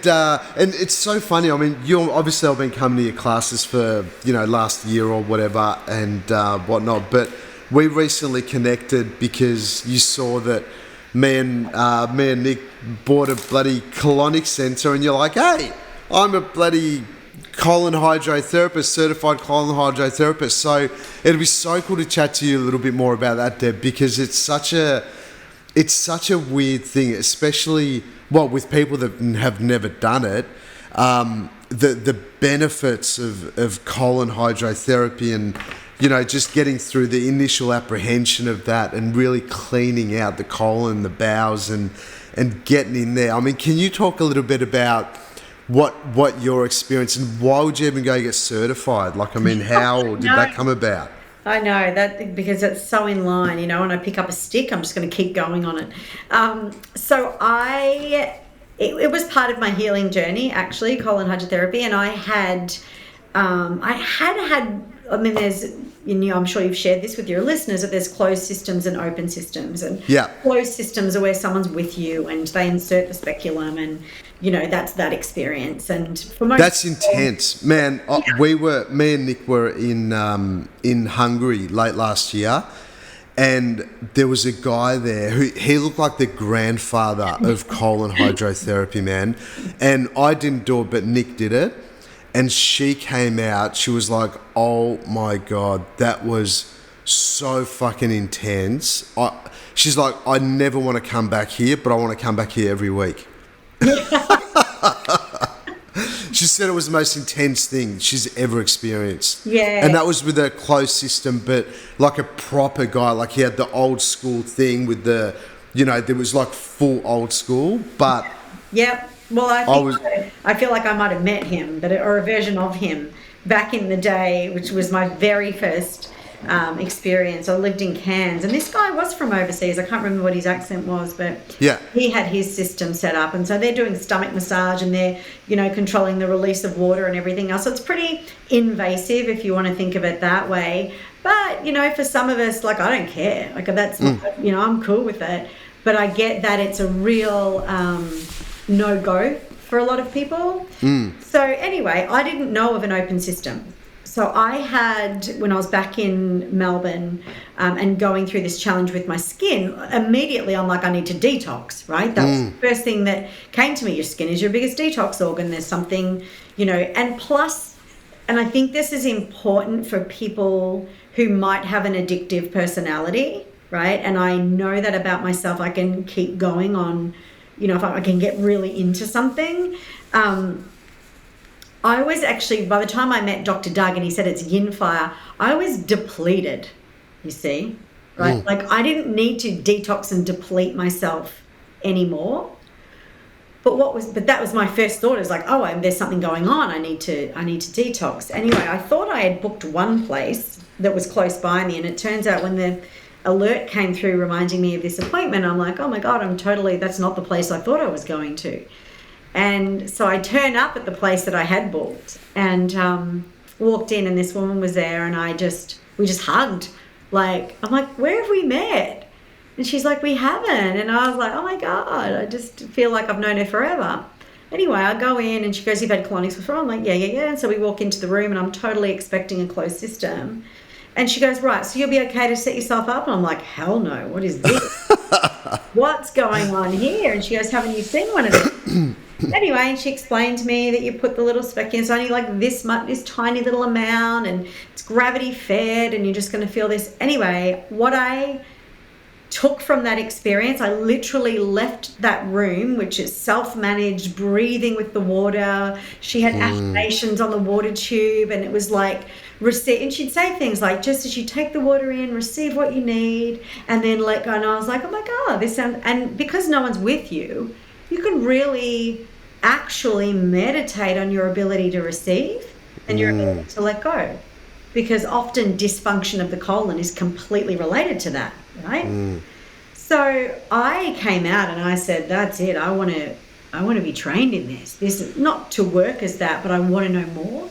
it's so funny. I mean, you obviously I've been coming to your classes for, last year or whatever and whatnot, but we recently connected because you saw that me and Nick bought a bloody colonic centre and you're like, hey, I'm a bloody colon hydrotherapist, certified colon hydrotherapist. So it'd be so cool to chat to you a little bit more about that, Deb, because it's such a weird thing, especially with people that have never done it. The benefits of colon hydrotherapy and just getting through the initial apprehension of that and really cleaning out the colon, the bowels, and getting in there. I mean, can you talk a little bit about what your experience and why would you even go get certified? Like, I mean, how did that come about? I know that because it's so in line, when I pick up a stick, I'm just going to keep going on it. It was part of my healing journey, actually, colon hydrotherapy, and I mean, there's, I'm sure you've shared this with your listeners, that there's closed systems and open systems. And closed systems are where someone's with you and they insert the speculum and, that's that experience. And for most that's intense, man. Me and Nick were in Hungary late last year, and there was a guy there he looked like the grandfather of colon hydrotherapy, man. And I didn't do it, but Nick did it. And she came out, she was like, oh my God, that was so fucking intense. She's like, I never want to come back here, but I want to come back here every week. She said it was the most intense thing she's ever experienced. Yeah. And that was with a closed system, but like a proper guy, like he had the old school thing with the, there was like full old school, but... Yep. Well, I feel like I might have met him, or a version of him back in the day, which was my very first experience. I lived in Cairns, and this guy was from overseas. I can't remember what his accent was, but he had his system set up, and so they're doing stomach massage and they're, controlling the release of water and everything else. So it's pretty invasive if you want to think of it that way. But, for some of us, like, I don't care. Like, that's, I'm cool with it. But I get that it's a real... no-go for a lot of people. So anyway, I didn't know of an open system. So I had, when I was back in Melbourne and going through this challenge with my skin, immediately I'm like, I need to detox, right? That was the first thing that came to me. Your skin is your biggest detox organ. There's something, and plus, and I think this is important for people who might have an addictive personality, right? And I know that about myself. I can keep going on, if I can get really into something. I was actually, by the time I met Dr. Doug and he said it's yin fire, I was depleted, you see, right? Like I didn't need to detox and deplete myself anymore. But that was my first thought, is like, oh, there's something going on. I need to detox. Anyway, I thought I had booked one place that was close by me, and it turns out when the alert came through reminding me of this appointment, I'm like, oh my God, that's not the place I thought I was going to. And so I turned up at the place that I had booked and walked in, and this woman was there, and we just hugged. Like, I'm like, where have we met? And she's like, we haven't. And I was like, oh my God, I just feel like I've known her forever. Anyway, I go in and she goes, you've had colonics before? I'm like, yeah. And so we walk into the room and I'm totally expecting a closed system. And she goes, right, so you'll be okay to set yourself up? And I'm like, hell no, what is this? What's going on here? And she goes, haven't you seen one of them? Anyway, and she explained to me that you put the little speck in, it's only like this tiny little amount, and it's gravity fed, and you're just going to feel this. Anyway, what I took from that experience, I literally left that room, which is self-managed, breathing with the water. She had affirmations on the water tube, and it was like, and she'd say things like, just as you take the water in, receive what you need, and then let go. And I was like, oh my God, this sounds, and because no one's with you, you can really actually meditate on your ability to receive and your ability to let go, because often dysfunction of the colon is completely related to that, right? So I came out and I said, that's it. I want to be trained in this. This is not to work as that, but I want to know more.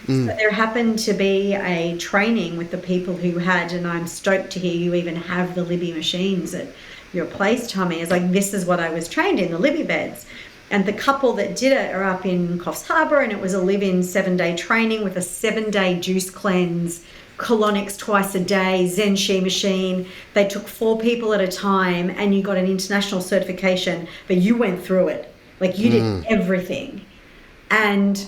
So there happened to be a training with the people who had, and I'm stoked to hear you even have the Libby machines at your place, Tommy. It's like, this is what I was trained in, the Libby beds. And the couple that did it are up in Coffs Harbour, and it was a live-in 7-day training with a 7-day juice cleanse, colonics twice a day, Zen Shi machine. They took 4 people at a time, and you got an international certification, but you went through it. Like, you did everything. And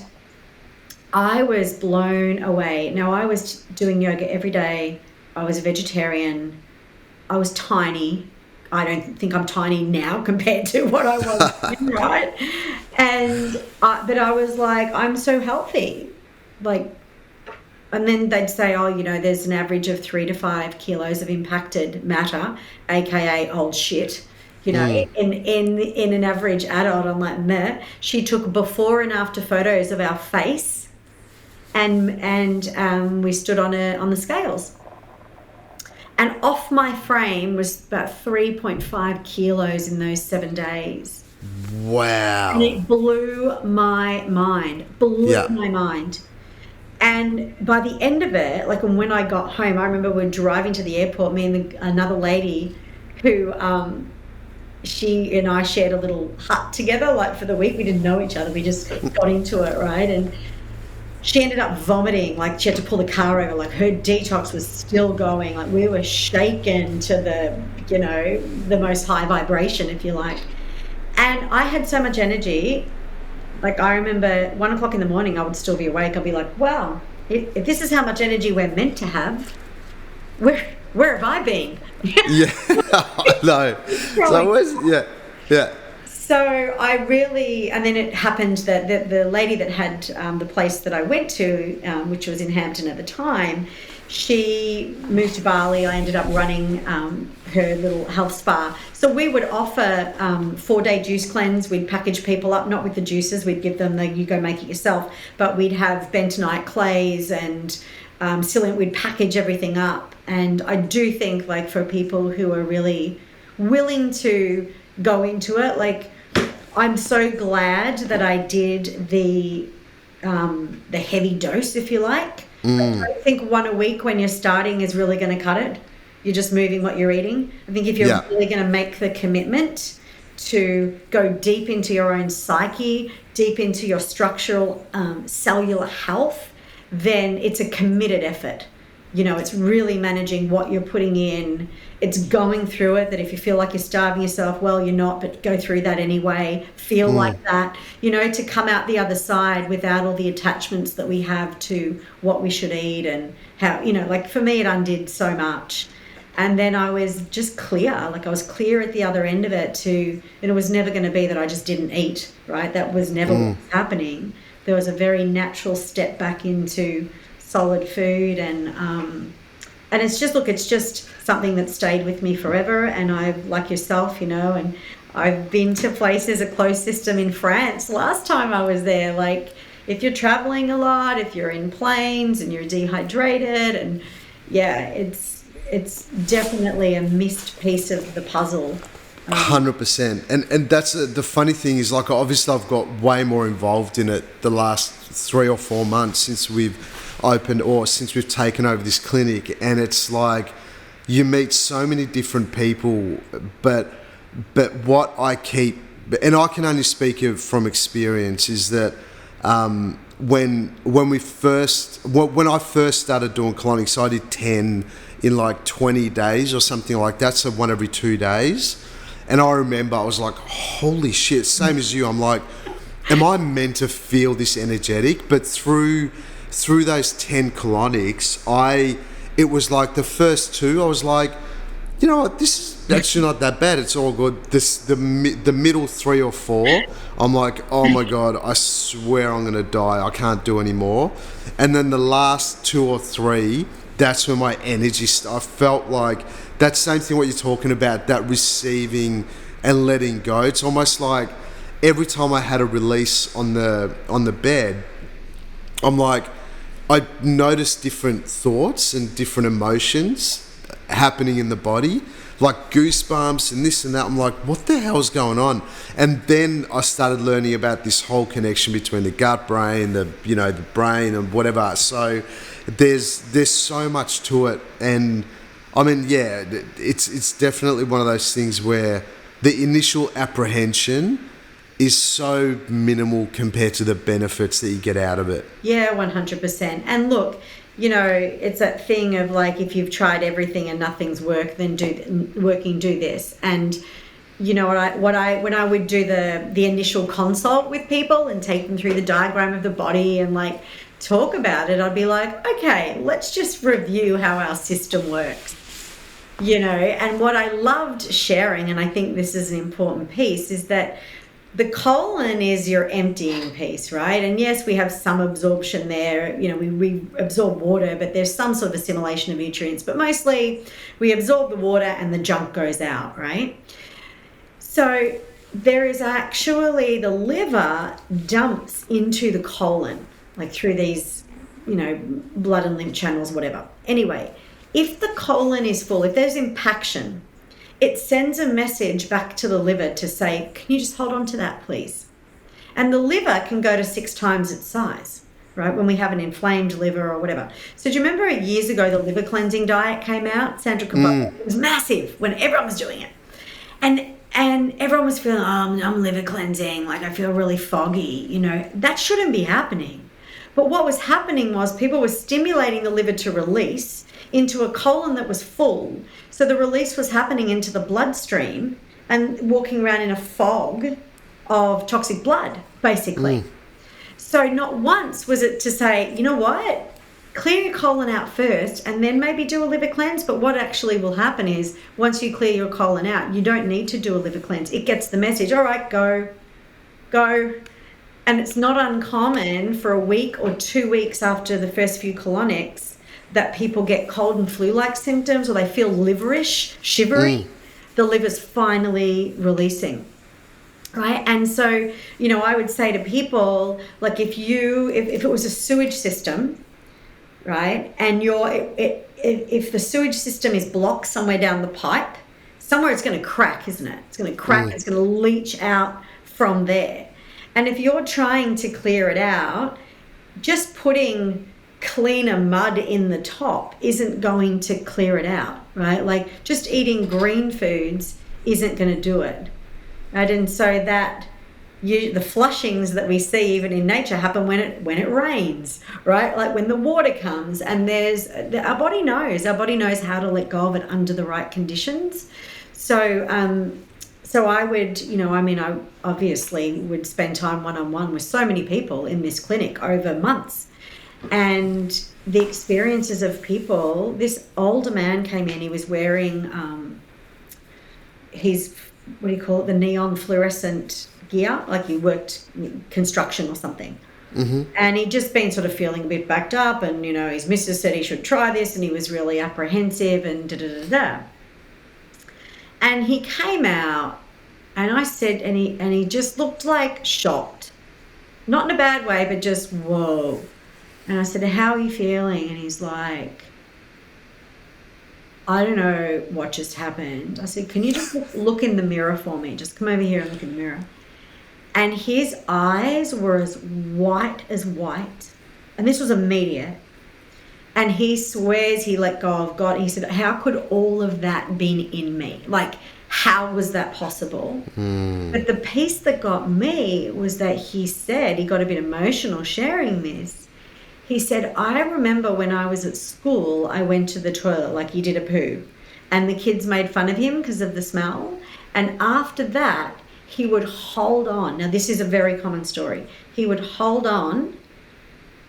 I was blown away. Now, I was doing yoga every day. I was a vegetarian. I was tiny. I don't think I'm tiny now compared to what I was then, right? And but I was like, I'm so healthy. Like, and then they'd say, oh, you know, there's an average of 3 to 5 kilos of impacted matter, aka old shit. You know, in an average adult. I'm like, meh. She took before and after photos of our face. And we stood on the scales, and off my frame was about 3.5 kilos in those 7 days. Wow! And it blew my mind. My mind. And by the end of it, like when I got home, I remember we were driving to the airport. Me and another lady, who she and I shared a little hut together, like for the week. We didn't know each other. We just got into it, right? And she ended up vomiting, like she had to pull the car over, like her detox was still going, like we were shaken to the, you know, the most high vibration, if you like. And I had so much energy. Like, I remember 1 o'clock in the morning, I would still be awake. I'd be like, wow, if this is how much energy we're meant to have, where have I been? Yeah, I know. So yeah. So I really, and then it happened that the lady that had the place that I went to, which was in Hampton at the time, she moved to Bali. I ended up running her little health spa. So we would offer 4-day juice cleanse. We'd package people up, not with the juices. We'd give them you go make it yourself. But we'd have bentonite clays and psyllium. We'd package everything up. And I do think, like, for people who are really willing to go into it, like, I'm so glad that I did the heavy dose, if you like. I think 1 a week when you're starting is really going to cut it. You're just moving what you're eating. I think if you're really going to make the commitment to go deep into your own psyche, deep into your structural cellular health, then it's a committed effort. You know, it's really managing what you're putting in. It's going through it, that if you feel like you're starving yourself, well, you're not, but go through that anyway. Feel like that, you know, to come out the other side without all the attachments that we have to what we should eat and how, you know, like for me, it undid so much. And then I was just clear, like I was clear at the other end of it and it was never going to be that I just didn't eat, right? That was never what was happening. There was a very natural step back into solid food, and it's just something that stayed with me forever. And I've, like yourself, you know, and I've been to places, a closed system in France last time I was there. Like, if you're traveling a lot, if you're in planes and you're dehydrated, and it's definitely a missed piece of the puzzle. 100%. And that's the funny thing is, like, obviously I've got way more involved in it the last 3 or 4 months since we've opened or since we've taken over this clinic, and it's like you meet so many different people, but what I keep, and I can only speak of from experience, is that when I first started doing colonics, so I did 10 in like 20 days or something like that, so 1 every 2 days. And I remember I was like, holy shit, same as you. I'm like, am I meant to feel this energetic? But through those 10 colonics, it was like the first 2, I was like, you know what, this is actually not that bad. It's all good. The middle 3 or 4, I'm like, oh my God, I swear I'm going to die. I can't do any more. And then the last 2 or 3, that's when my energy I felt like that same thing what you're talking about, that receiving and letting go. It's almost like every time I had a release on the bed, I'm like, I noticed different thoughts and different emotions happening in the body, like goosebumps and this and that. I'm like, what the hell's going on? And then I started learning about this whole connection between the gut brain, the brain and whatever. So there's so much to it. And I mean, yeah, it's definitely one of those things where the initial apprehension is so minimal compared to the benefits that you get out of it. Yeah, 100%. And look, it's that thing of like, if you've tried everything and nothing's worked, then do this. And when I would do the initial consult with people and take them through the diagram of the body and like talk about it, I'd be like, okay, let's just review how our system works. And what I loved sharing, and I think this is an important piece, is that the colon is your emptying piece, right? And yes, we have some absorption there. We absorb water, but there's some sort of assimilation of nutrients. But mostly we absorb the water and the junk goes out, right? So there is actually the liver dumps into the colon, like through these, blood and lymph channels, whatever. Anyway, if the colon is full, if there's impaction, it sends a message back to the liver to say, can you just hold on to that, please? And the liver can go to 6 times its size, right, when we have an inflamed liver or whatever. So do you remember years ago the liver cleansing diet came out? Sandra Kabot, it was massive when everyone was doing it. And everyone was feeling, I'm liver cleansing, like I feel really foggy, That shouldn't be happening. But what was happening was people were stimulating the liver to release into a colon that was full. So the release was happening into the bloodstream and walking around in a fog of toxic blood, basically. So not once was it to say, you know what, clear your colon out first and then maybe do a liver cleanse. But what actually will happen is once you clear your colon out, you don't need to do a liver cleanse. It gets the message, all right, go. And it's not uncommon for a week or 2 weeks after the first few colonics that people get cold and flu-like symptoms or they feel liverish, shivery. The liver's finally releasing, right? And so, I would say to people, like if it was a sewage system, right, and if the sewage system is blocked somewhere down the pipe, somewhere it's going to crack, isn't it? It's going to crack, it's going to leach out from there. And if you're trying to clear it out, just putting cleaner mud in the top isn't going to clear it out, right? Like just eating green foods isn't going to do it, right? And so that the flushings that we see even in nature happen when it rains, right? Like when the water comes and our body knows how to let go of it under the right conditions. So I would, I obviously would spend time one-on-one with so many people in this clinic over months. And the experiences of people, this older man came in, he was wearing his, the neon fluorescent gear, like he worked construction or something. And he'd just been sort of feeling a bit backed up and, his missus said he should try this and he was really apprehensive and da-da-da-da. And he came out and I said, and he just looked like shocked. Not in a bad way, but just, whoa. And I said, how are you feeling? And he's like, I don't know what just happened. I said, can you just look in the mirror for me? Just come over here and look in the mirror. And his eyes were as white as white. And this was immediate. And he swears he let go of God. He said, how could all of that been in me? Like, how was that possible? But the piece that got me was that he said, he got a bit emotional sharing this. He said, I remember when I was at school, I went to the toilet like he did a poo. And the kids made fun of him because of the smell. And after that, he would hold on. Now, this is a very common story. He would hold on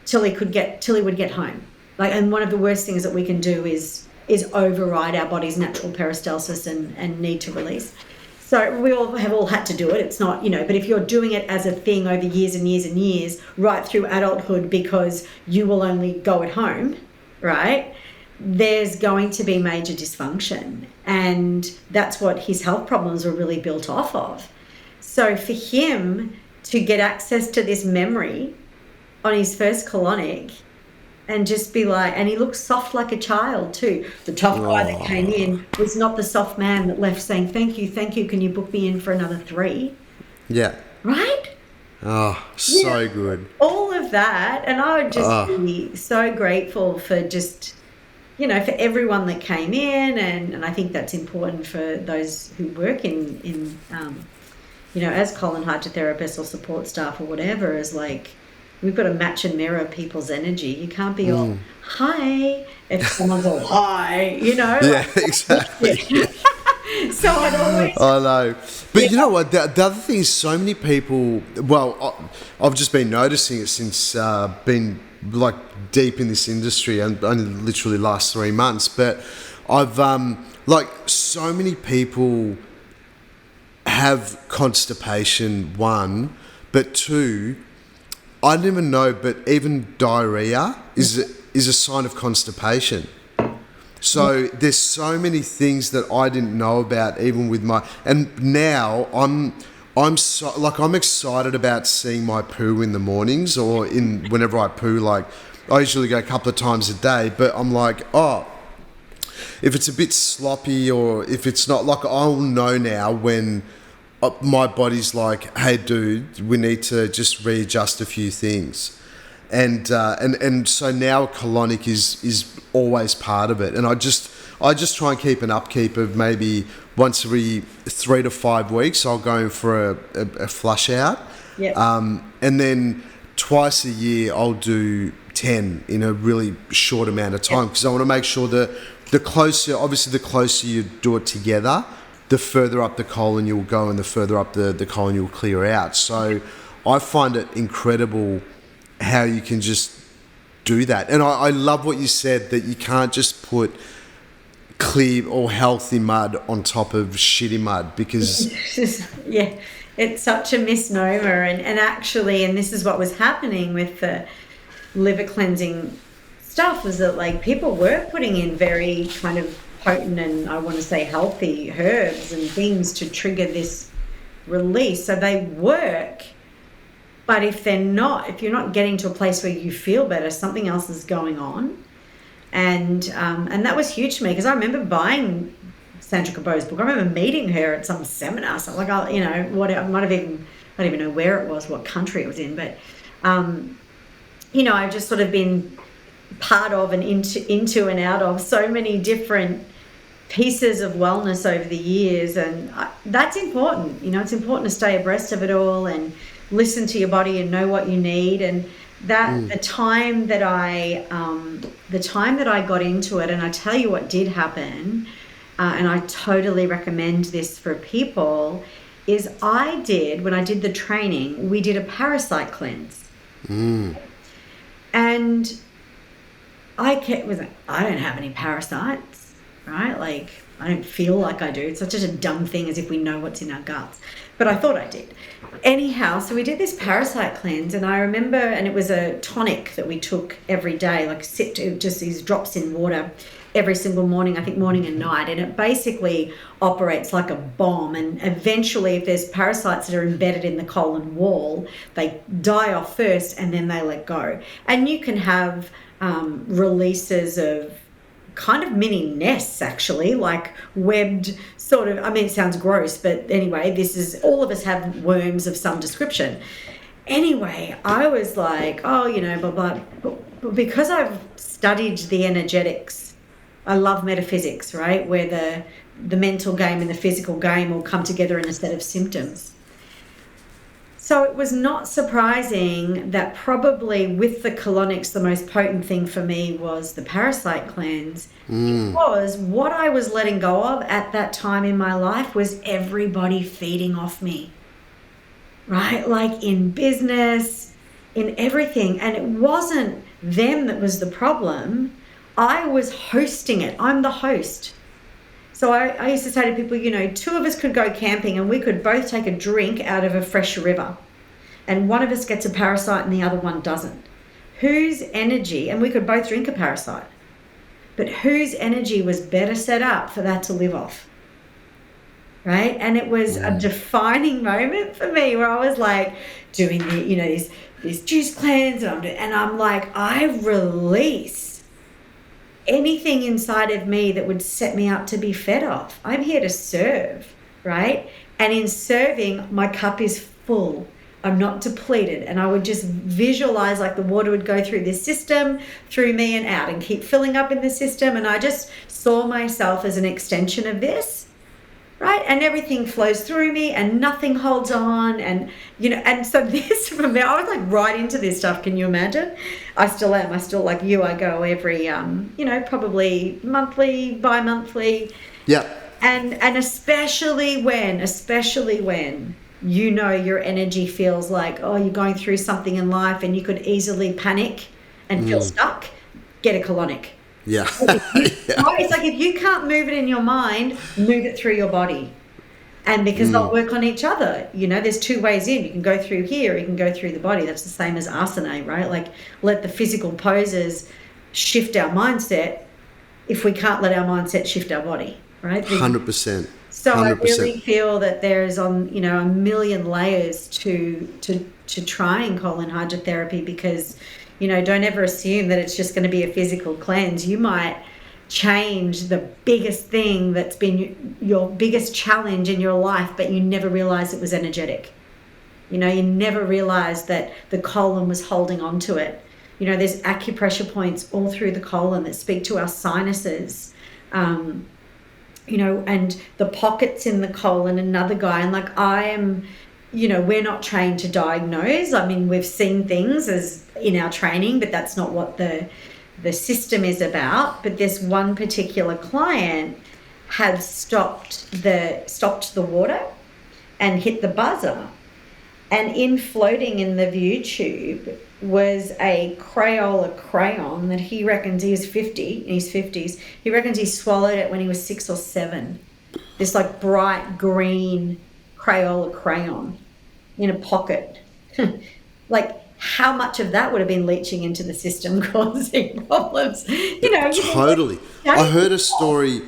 till he would get home. Like, and one of the worst things that we can do is override our body's natural peristalsis and need to release. So we all have had to do it. It's not, but if you're doing it as a thing over years and years and years, right through adulthood, because you will only go at home, right, there's going to be major dysfunction. And that's what his health problems were really built off of. So for him to get access to this memory on his first colonic and just be like, and he looked soft like a child too. The tough guy that came in was not the soft man that left saying, thank you, can you book me in for another 3? Yeah. Right? Oh, so good. All of that. And I would just be so grateful for just, for everyone that came in. And I think that's important for those who work in as colon hydrotherapists or support staff or whatever, is like, we've got to match and mirror people's energy. You can't be all, hi, if someone's all, hi, Yeah, exactly. So I'd always... I know. But you know what? The other thing is, so many people, I've just been noticing it since been like deep in this industry, and only literally last 3 months, but I've so many people have constipation, 1, but 2, I didn't even know, but even diarrhea is a sign of constipation. So there's so many things that I didn't know about, even with and now I'm excited about seeing my poo in the mornings, or whenever I poo. Like, I usually go a couple of times a day, but I'm like, if it's a bit sloppy, or if it's not, like, I'll know now when my body's like, hey dude, we need to just readjust a few things. And so now colonic is always part of it, and I just try and keep an upkeep of maybe once every 3 to 5 weeks I'll go in for a flush out. And then twice a year I'll do 10 in a really short amount of time, because I want to make sure that the closer you do it together, the further up the colon you'll go, and the further up the colon you'll clear out. So I find it incredible how you can just do that. And I love what you said, that you can't just put clear or healthy mud on top of shitty mud, because it's such a misnomer. And actually, and this is what was happening with the liver cleansing stuff, was that, like, people were putting in very kind of potent and, I want to say, healthy herbs and things to trigger this release. So they work. But if you're not getting to a place where you feel better, something else is going on. And that was huge to me, because I remember buying Sandra Cabot's book. I remember meeting her at some seminar. So like, I don't even know where it was, what country it was in. But, I've just sort of been part of and into and out of so many different pieces of wellness over the years. And that's important. It's important to stay abreast of it all and listen to your body and know what you need. And that the time that I got into it, and I tell you what did happen, and I totally recommend this for people, is when I did the training, we did a parasite cleanse. And I don't have any parasites, right? Like, I don't feel like I do. It's such a dumb thing, as if we know what's in our guts. But I thought I did. Anyhow, so we did this parasite cleanse, and I remember, and it was a tonic that we took every day, like just these drops in water every single morning, I think morning and night. And it basically operates like a bomb. And eventually, if there's parasites that are embedded in the colon wall, they die off first and then they let go. And you can have releases of kind of mini nests, actually, like webbed sort of, it sounds gross, but anyway, all of us have worms of some description. Anyway, I was like, blah, blah. But because I've studied the energetics, I love metaphysics, right? Where the mental game and the physical game all come together in a set of symptoms. So it was not surprising that probably with the colonics, the most potent thing for me was the parasite cleanse. Because what I was letting go of at that time in my life was everybody feeding off me, right? Like in business, in everything. And it wasn't them that was the problem. I was hosting it. I'm the host. So I used to say to people, 2 of us could go camping and we could both take a drink out of a fresh river, and one of us gets a parasite and the other one doesn't. Whose energy, and we could both drink a parasite, but whose energy was better set up for that to live off? right? And it was a defining moment for me where I was like doing these juice cleanse, and I'm like, I release anything inside of me that would set me up to be fed off. I'm here to serve, right? And in serving, my cup is full. I'm not depleted. And I would just visualize like the water would go through this system, through me and out, and keep filling up in the system. And I just saw myself as an extension of this, right? And everything flows through me and nothing holds on. And, and so this for me, I was like right into this stuff. Can you imagine? I still am. I still, like you, I go every, probably monthly, bi-monthly. Yeah. And especially when your energy feels like, oh, you're going through something in life and you could easily panic and feel stuck, get a colonic. Yeah. It's like if you can't move it in your mind, move it through your body. And because they'll work on each other. There's two ways in. You can go through here, or you can go through the body. That's the same as asana, right? Like let the physical poses shift our mindset if we can't let our mindset shift our body, right? 100%. So 100%. I really feel that there's a million layers to trying colon hydrotherapy because, don't ever assume that it's just going to be a physical cleanse. You might change the biggest thing that's been your biggest challenge in your life, but you never realized it was energetic. You never realized that the colon was holding on to it. There's acupressure points all through the colon that speak to our sinuses. And the pockets in the colon, another guy. And like I am, we're not trained to diagnose. I mean, we've seen things as in our training, but that's not what the system is about. But this one particular client had stopped the water and hit the buzzer. And in floating in the view tube was a Crayola crayon that he reckons he's 50, in his 50s. He reckons he swallowed it when he was 6 or 7. This like bright green Crayola crayon in a pocket. Like how much of that would have been leaching into the system causing problems? Totally. I heard a story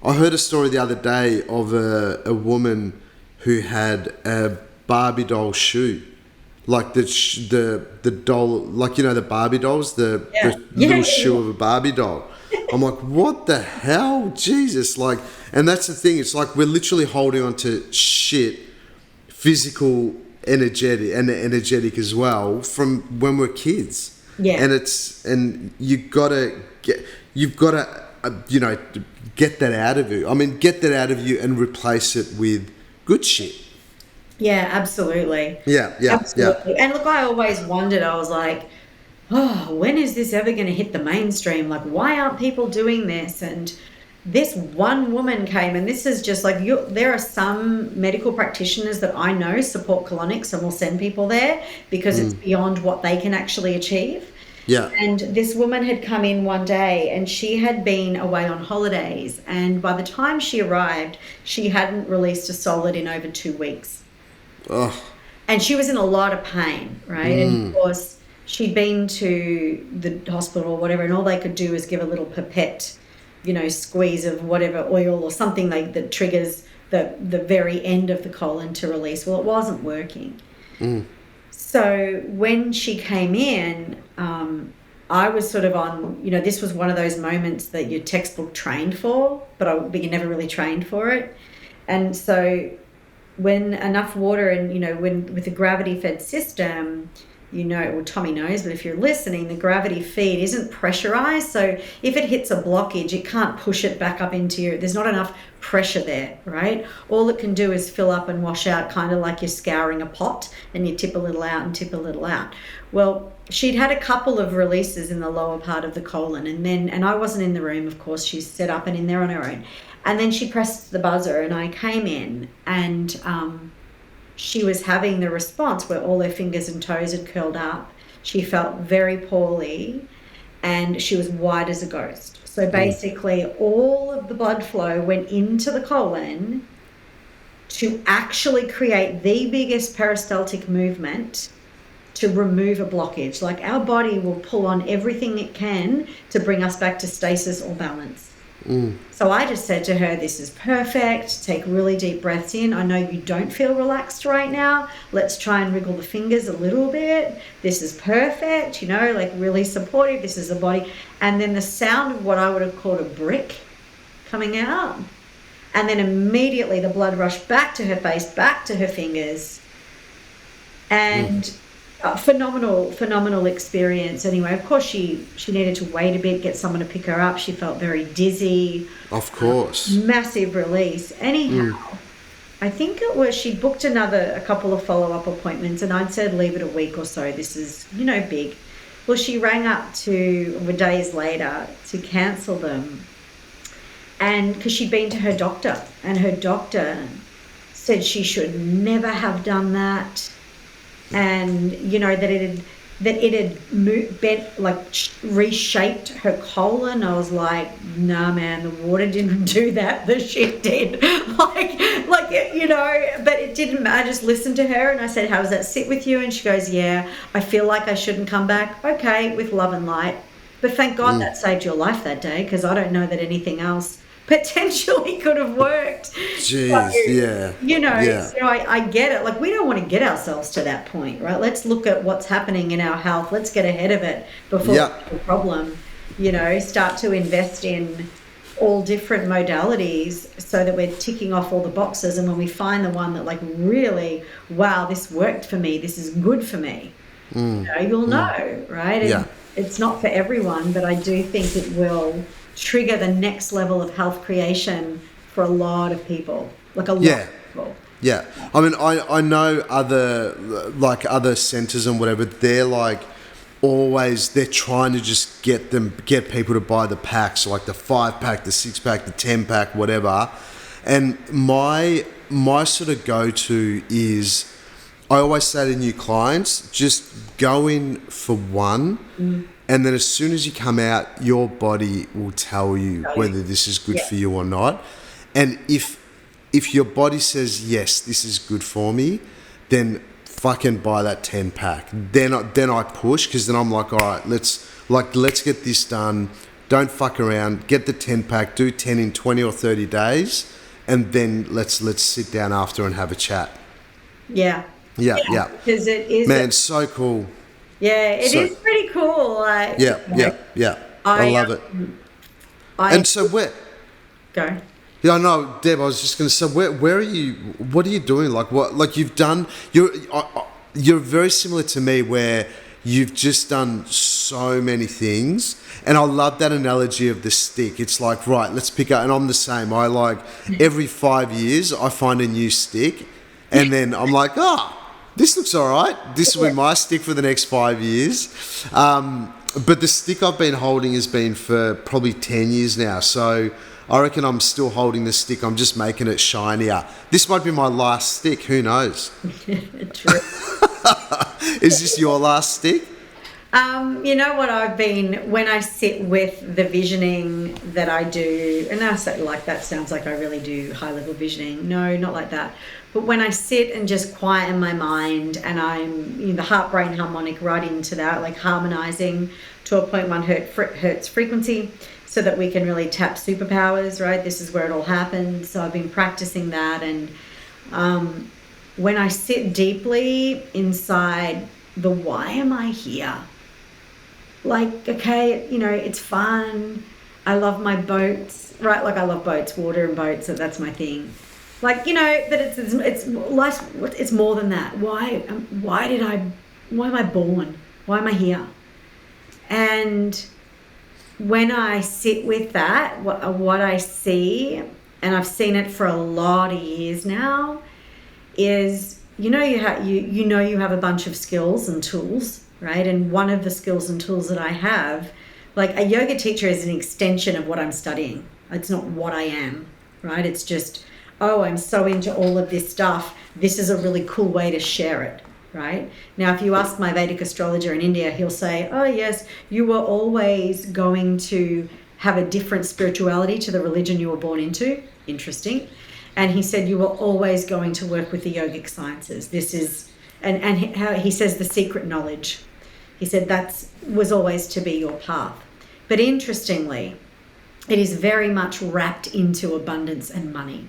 the other day of a woman who had a Barbie doll shoe. Like the doll, like, the Barbie dolls, the little shoe of a Barbie doll. I'm like, what the hell? Jesus. Like, and that's the thing. It's like we're literally holding on to shit, physical, energetic as well from when we're kids. Yeah. And you've got to get that out of you. I mean, get that out of you and replace it with good shit. Yeah, absolutely. Yeah. Absolutely. And look, I always wondered, I was like, oh, when is this ever going to hit the mainstream? Like, why aren't people doing this? And this one woman came, and this is just like, there are some medical practitioners that I know support colonics and will send people there because it's beyond what they can actually achieve. Yeah. And this woman had come in one day and she had been away on holidays. And by the time she arrived, she hadn't released a solid in over 2 weeks. Oh. And she was in a lot of pain, right? And of course, she'd been to the hospital or whatever, and all they could do is give a little pipette, squeeze of whatever oil or something that triggers the very end of the colon to release. Well, it wasn't working. So when she came in, I was sort of on, this was one of those moments that you're textbook trained for, but you're never really trained for it. And so when enough water and, when with a gravity-fed system, well, Tommy knows, but if you're listening, the gravity feed isn't pressurized. So if it hits a blockage, it can't push it back up into there's not enough pressure there, right? All it can do is fill up and wash out, kind of like you're scouring a pot and you tip a little out and tip a little out. Well, she'd had a couple of releases in the lower part of the colon, and I wasn't in the room, of course. She's set up and in there on her own. And then she pressed the buzzer and I came in, and she was having the response where all her fingers and toes had curled up. She felt very poorly and she was white as a ghost. So basically all of the blood flow went into the colon to actually create the biggest peristaltic movement to remove a blockage. Like our body will pull on everything it can to bring us back to stasis or balance. So I just said to her, this is perfect. Take really deep breaths in. I know you don't feel relaxed right now. Let's try and wriggle the fingers a little bit. This is perfect, like really supportive. This is the body. And then the sound of what I would have called a brick coming out. And then immediately the blood rushed back to her face, back to her fingers. And phenomenal experience. Anyway, of course, she needed to wait a bit, get someone to pick her up. She felt very dizzy. Of course. Massive release. Anyhow, I think it was, she booked a couple of follow-up appointments, and I'd said leave it a week or so. This is, big. Well, she rang up days later to cancel them. And because she'd been to her doctor, and her doctor said she should never have done that. And that it had bent, like reshaped her colon. I was like, nah, man, the water didn't do that. The shit did. But it didn't. I just listened to her and I said, how does that sit with you? And she goes, yeah, I feel like I shouldn't come back. Okay, with love and light. But thank God that saved your life that day, because I don't know that anything else potentially could have worked. Jeez, So I get it. Like, we don't want to get ourselves to that point, right? Let's look at what's happening in our health. Let's get ahead of it before it's a problem. Start to invest in all different modalities so that we're ticking off all the boxes. And when we find the one that, like, really, wow, this worked for me, this is good for me, you'll know, right? And it's not for everyone, but I do think it will trigger the next level of health creation for a lot of people, like a lot of people. Yeah. I mean, I know other centers and whatever, they're like always, they're trying to just get people to buy the packs, like the 5-pack, the 6-pack, the 10-pack, whatever. And my sort of go-to is, I always say to new clients, just go in for one. And then as soon as you come out, your body will tell you whether this is good for you or not. And if your body says, yes, this is good for me, then fucking buy that 10-pack. Then I push, because then I'm like, all right, let's get this done. Don't fuck around. Get the 10-pack. Do 10 in 20 or 30 days. And then let's sit down after and have a chat. Yeah. Because it is... Man, so cool. Yeah, it is pretty cool. I love it. And so where? Go. Yeah, no, Deb, I was just going to say, where are you? What are you doing? Like what? Like you've done? You're very similar to me, where you've just done so many things, and I love that analogy of the stick. It's like, right, let's pick up. And I'm the same. I like every 5 years I find a new stick, and then I'm like, this looks all right. This will be my stick for the next 5 years. But the stick I've been holding has been for probably 10 years now. So I reckon I'm still holding the stick. I'm just making it shinier. This might be my last stick. Who knows? True. Is this your last stick? You know what, when I sit with the visioning that I do, and I say, like, that sounds like I really do high level visioning. No, not like that. But when I sit and just quieten my mind, and I'm the heart brain harmonic right into that, like harmonizing to a 0.1 hertz frequency, so that we can really tap superpowers, right? This is where it all happens. So I've been practicing that. And when I sit deeply inside the why am I here? Like, okay, it's fun. I love my boats, right? Like, I love boats, water and boats. So that's my thing. Like, but it's more than that. Why am I born? Why am I here? And when I sit with that, what I see, and I've seen it for a lot of years now, is you have a bunch of skills and tools, right? And one of the skills and tools that I have, like, a yoga teacher is an extension of what I'm studying. It's not what I am, right? It's just, I'm so into all of this stuff. This is a really cool way to share it, right? Now, if you ask my Vedic astrologer in India, he'll say, oh yes, you were always going to have a different spirituality to the religion you were born into. Interesting. And he said, you were always going to work with the yogic sciences. This is, and how he says, the secret knowledge. He said that was always to be your path. But interestingly, it is very much wrapped into abundance and money.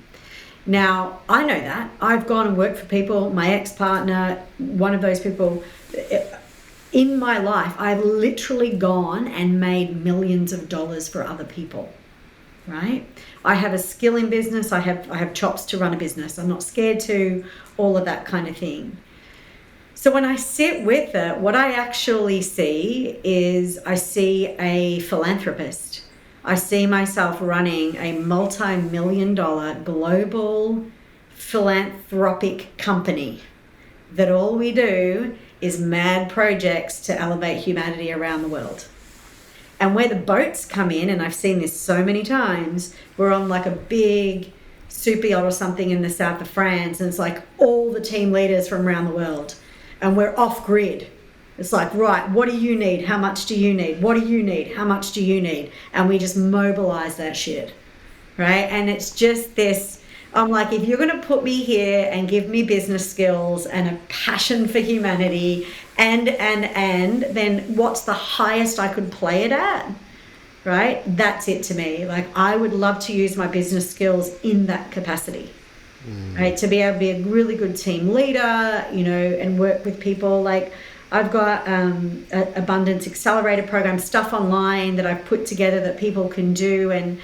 Now, I know that. I've gone and worked for people, my ex-partner, one of those people. In my life, I've literally gone and made millions of dollars for other people, right? I have a skill in business. I have chops to run a business. I'm not scared to, all of that kind of thing. So when I sit with it, what I actually see is I see a philanthropist. I see myself running a multi-million-dollar global philanthropic company that all we do is mad projects to elevate humanity around the world. And where the boats come in, and I've seen this so many times, we're on like a big super yacht or something in the south of France, and it's like all the team leaders from around the world, and we're off grid. It's like, right, what do you need? How much do you need? What do you need? How much do you need? And we just mobilize that shit, right? And it's just this, I'm like, if you're going to put me here and give me business skills and a passion for humanity and, then what's the highest I could play it at, right? That's it to me. Like, I would love to use my business skills in that capacity, right? To be able to be a really good team leader, you know, and work with people. Like, I've got an Abundance Accelerator program, stuff online that I've put together that people can do. And,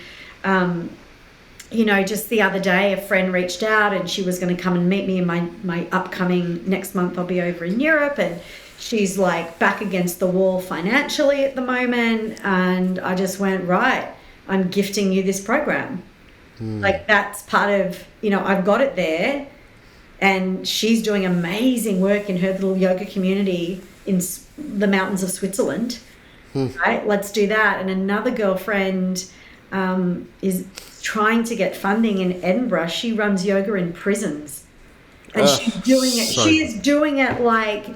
you know, just the other day, a friend reached out and she was going to come and meet me in my upcoming, next month I'll be over in Europe, and she's like back against the wall financially at the moment. And I just went, right, I'm gifting you this program. Like, that's part of, you know, I've got it there. And she's doing amazing work in her little yoga community in the mountains of Switzerland. Right? Let's do that. And another girlfriend is trying to get funding in Edinburgh. She runs yoga in prisons. And she's doing it. She is doing it like,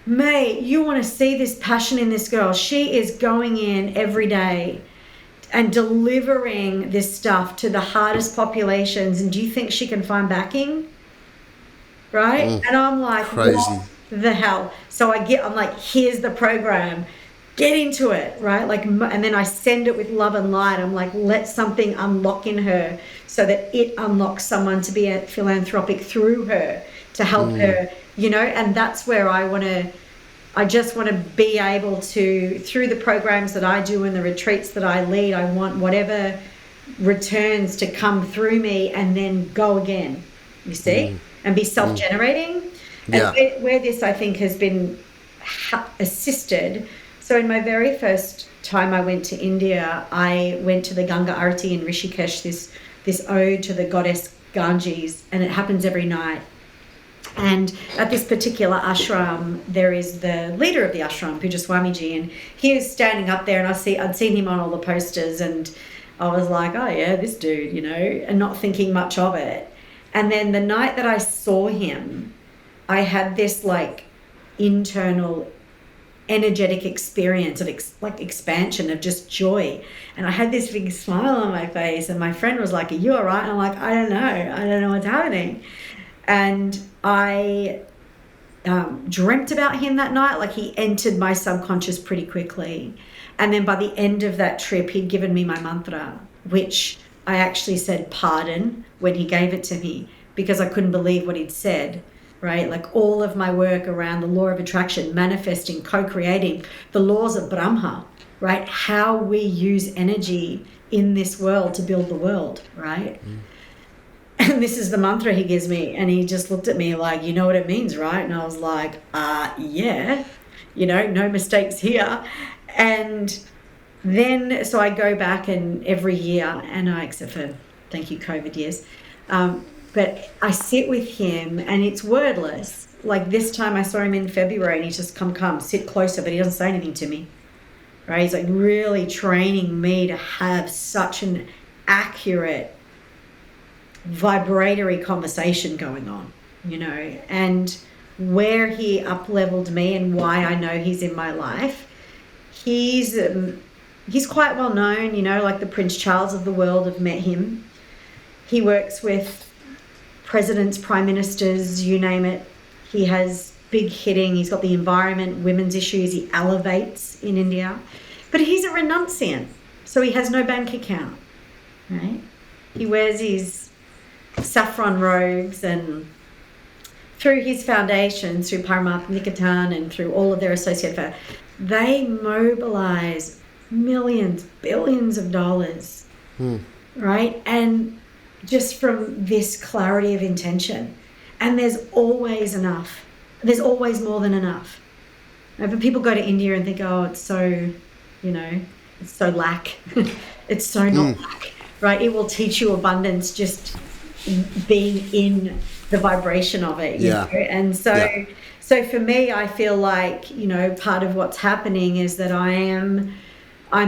mate, you want to see this passion in this girl. She is going in every day and delivering this stuff to the hardest populations. And do you think she can find backing? Right? And I'm like, crazy. What the hell? So I'm like, here's the program. Get into it, right? Like, and then I send it with love and light. I'm like, let something unlock in her so that it unlocks someone to be a philanthropic through her, to help her, you know. And that's where I just want to be able to, through the programs that I do and the retreats that I lead, I want whatever returns to come through me and then go again, you see, and be self-generating. Yeah. And where this, I think, has been assisted. So in my very first time I went to India, I went to the Ganga Arati in Rishikesh, this ode to the goddess Ganges, and it happens every night. And at this particular ashram, there is the leader of the ashram, Puja Swamiji, and he was standing up there, and I'd seen him on all the posters, and I was like, oh yeah, this dude, you know, and not thinking much of it. And then the night that I saw him, I had this like internal energetic experience of like expansion, of just joy. And I had this big smile on my face, and my friend was like, are you all right? And I'm like, I don't know what's happening. And I dreamt about him that night. Like, he entered my subconscious pretty quickly. And then by the end of that trip, he'd given me my mantra, which I actually said pardon when he gave it to me, because I couldn't believe what he'd said, right? Like, all of my work around the law of attraction, manifesting, co-creating, the laws of Brahma, right? How we use energy in this world to build the world, right? And this is the mantra he gives me. And he just looked at me like, you know what it means, right? And I was like, yeah, you know, no mistakes here. And then, so I go back, and every year, and except for, thank you, COVID years, but I sit with him, and it's wordless. Like, this time I saw him in February, and he's just come, sit closer, but he doesn't say anything to me, right? He's like really training me to have such an accurate vibratory conversation going on, you know. And where he up-leveled me and why I know he's in my life, he's quite well known, you know, like the Prince Charles of the world have met him. He works with presidents, prime ministers, you name it. He has big hitting. He's got the environment, women's issues. He elevates in India. But he's a renunciant, so he has no bank account. right? He wears his saffron robes, and through his foundations, through Paramartha Nikatan and through all of their associated, they mobilize millions, billions of dollars, right? And just from this clarity of intention. And there's always enough. There's always more than enough. But people go to India and think, oh, it's so, it's so lack. It's so not lack, right? It will teach you abundance just being in the vibration of it, you know? And so for me, I feel like, part of what's happening is that I'm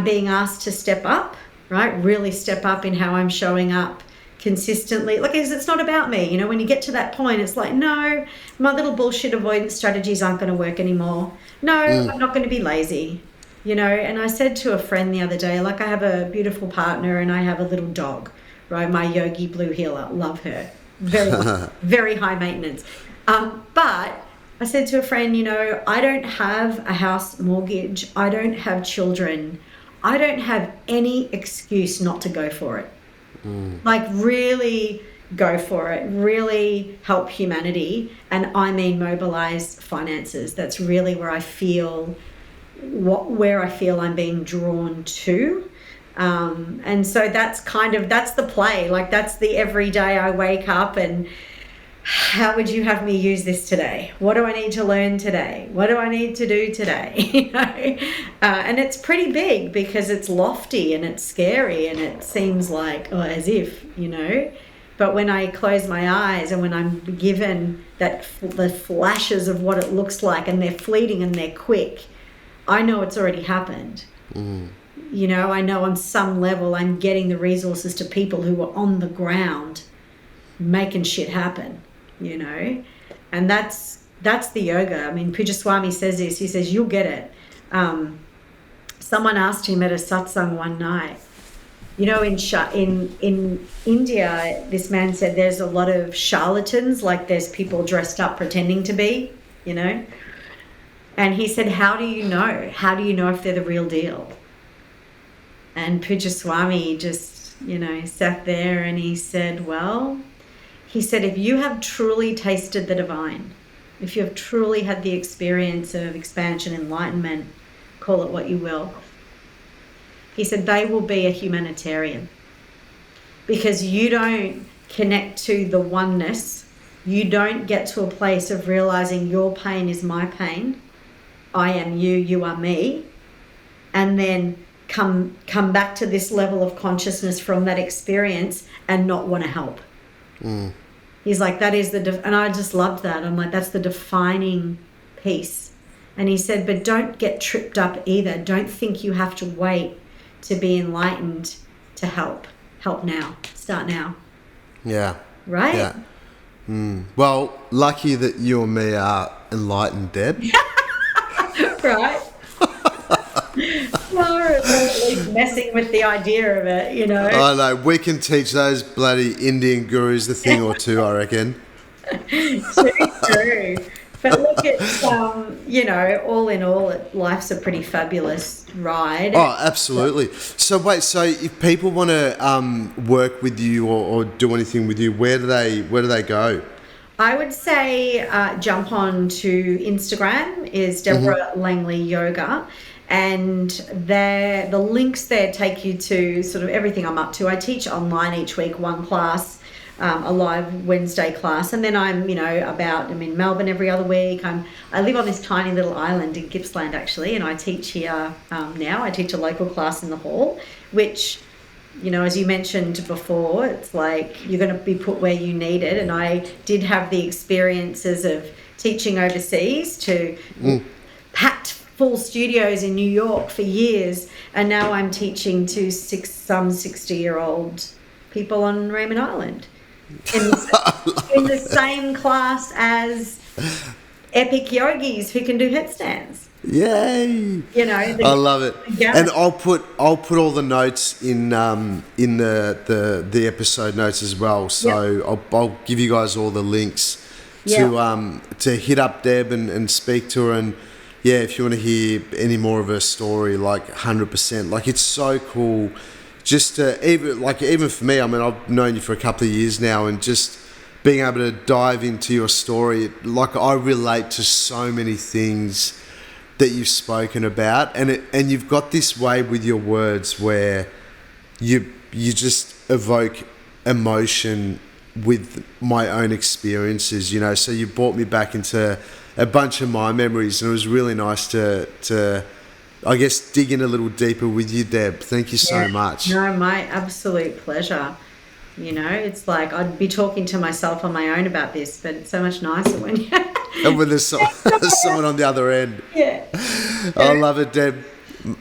being asked to step up, right? Really step up in how I'm showing up consistently. Like, it's not about me. When you get to that point, it's like, no, my little bullshit avoidance strategies aren't going to work anymore. No, I'm not going to be lazy, And I said to a friend the other day, like, I have a beautiful partner and I have a little dog, right? My Yogi Blue Heeler, love her. Very, very high maintenance. But I said to a friend, I don't have a house mortgage. I don't have children. I don't have any excuse not to go for it. Like, really go for it, really help humanity. And I mean, mobilize finances. That's really where I feel I'm being drawn to. And so that's the play. Like, that's the everyday I wake up and how would you have me use this today? What do I need to learn today? What do I need to do today? And it's pretty big because it's lofty and it's scary and it seems like, as if, But when I close my eyes and when I'm given the flashes of what it looks like, and they're fleeting and they're quick, I know it's already happened. I know on some level I'm getting the resources to people who are on the ground making shit happen. And that's the yoga. I mean, Pujaswami says this. He says, you'll get it. Someone asked him at a satsang one night, in India, this man said there's a lot of charlatans, like there's people dressed up pretending to be, And he said, how do you know? How do you know if they're the real deal? And Pujaswami just, sat there and he said, if you have truly tasted the divine, if you have truly had the experience of expansion, enlightenment, call it what you will, he said, they will be a humanitarian. Because you don't connect to the oneness, you don't get to a place of realizing your pain is my pain, I am you, you are me, and then come back to this level of consciousness from that experience and not want to help. He's like, that is and I just loved that. I'm like, that's the defining piece. And he said, but don't get tripped up either. Don't think you have to wait to be enlightened to help. Help now. Start now. Yeah. Right? Yeah. Well, lucky that you and me are enlightened, Deb. Right? Or at least messing with the idea of it, I know. We can teach those bloody Indian gurus a thing or two, I reckon. True. But look at, all in all, life's a pretty fabulous ride. Oh, absolutely. So if people want to work with you or do anything with you, where do they go? I would say jump on to Instagram is Deb Langley Yoga. And the links there take you to sort of everything I'm up to. I teach online each week, one class, a live Wednesday class. And then I'm in Melbourne every other week. I live on this tiny little island in Gippsland, actually, and I teach here now. I teach a local class in the hall, which, as you mentioned before, it's like you're going to be put where you need it. And I did have the experiences of teaching overseas to packed full studios in New York for years, and now I'm teaching to some 60-year-old people on Raymond Island in the same class as epic yogis who can do headstands. Yay! I love it. And I'll put all the notes in the episode notes as well. So I'll give you guys all the links to hit up Deb and speak to her. And if you want to hear any more of her story, like 100%, like it's so cool just even for me, I mean, I've known you for a couple of years now, and just being able to dive into your story, like I relate to so many things that you've spoken about, and you've got this way with your words where you just evoke emotion with my own experiences, you know. So you brought me back into a bunch of my memories, and it was really nice to I guess dig in a little deeper with you, Deb. Thank you so much. No, my absolute pleasure. You know, it's like I'd be talking to myself on my own about this, but it's so much nicer when you And when there's someone on the other end. Yeah. I love it, Deb.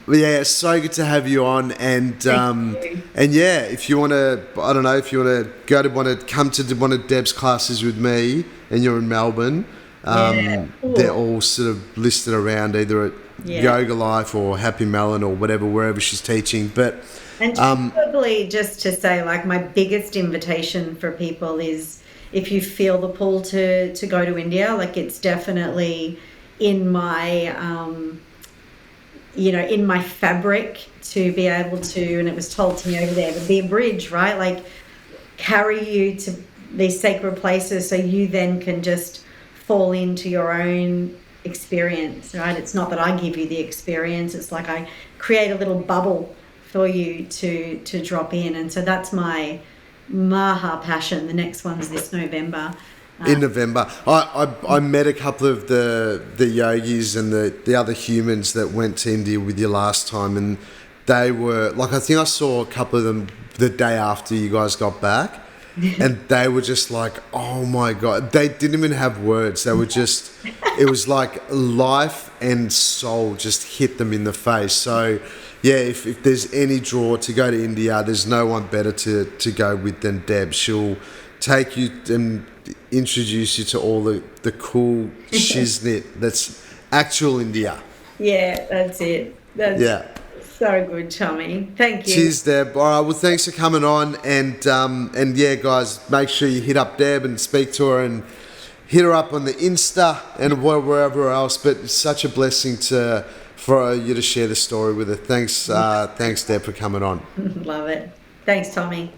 Yeah, it's so good to have you on, and yeah, if you want to, I don't know, if you want to come to one of Deb's classes with me, and you're in Melbourne, they're all sort of listed around either at Yoga Life or Happy Melon or whatever, wherever she's teaching. But and probably just to say, like, my biggest invitation for people is if you feel the pull to go to India, like it's definitely in my in my fabric to be able to, and it was told to me over there, to be a bridge, right? Like carry you to these sacred places so you then can just fall into your own experience, right? It's not that I give you the experience, it's like I create a little bubble for you to drop in. And so that's my Maha passion. The next one's this November. In November. I met a couple of the yogis and the other humans that went to India with you last time, and they were, like, I think I saw a couple of them the day after you guys got back, and they were just like, oh my God, they didn't even have words. They were just, it was like life and soul just hit them in the face. So yeah, if there's any draw to go to India, there's no one better to go with than Deb. She'll take you and introduce you to all the cool shiznit that's actual India. Yeah, that's it. That's so good, Tommy. Thank you. Cheers, Deb. All right, well, thanks for coming on, and yeah, guys, make sure you hit up Deb and speak to her, and hit her up on the Insta and wherever else. But it's such a blessing for you to share the story with her. Thanks, Deb, for coming on. Love it. Thanks, Tommy.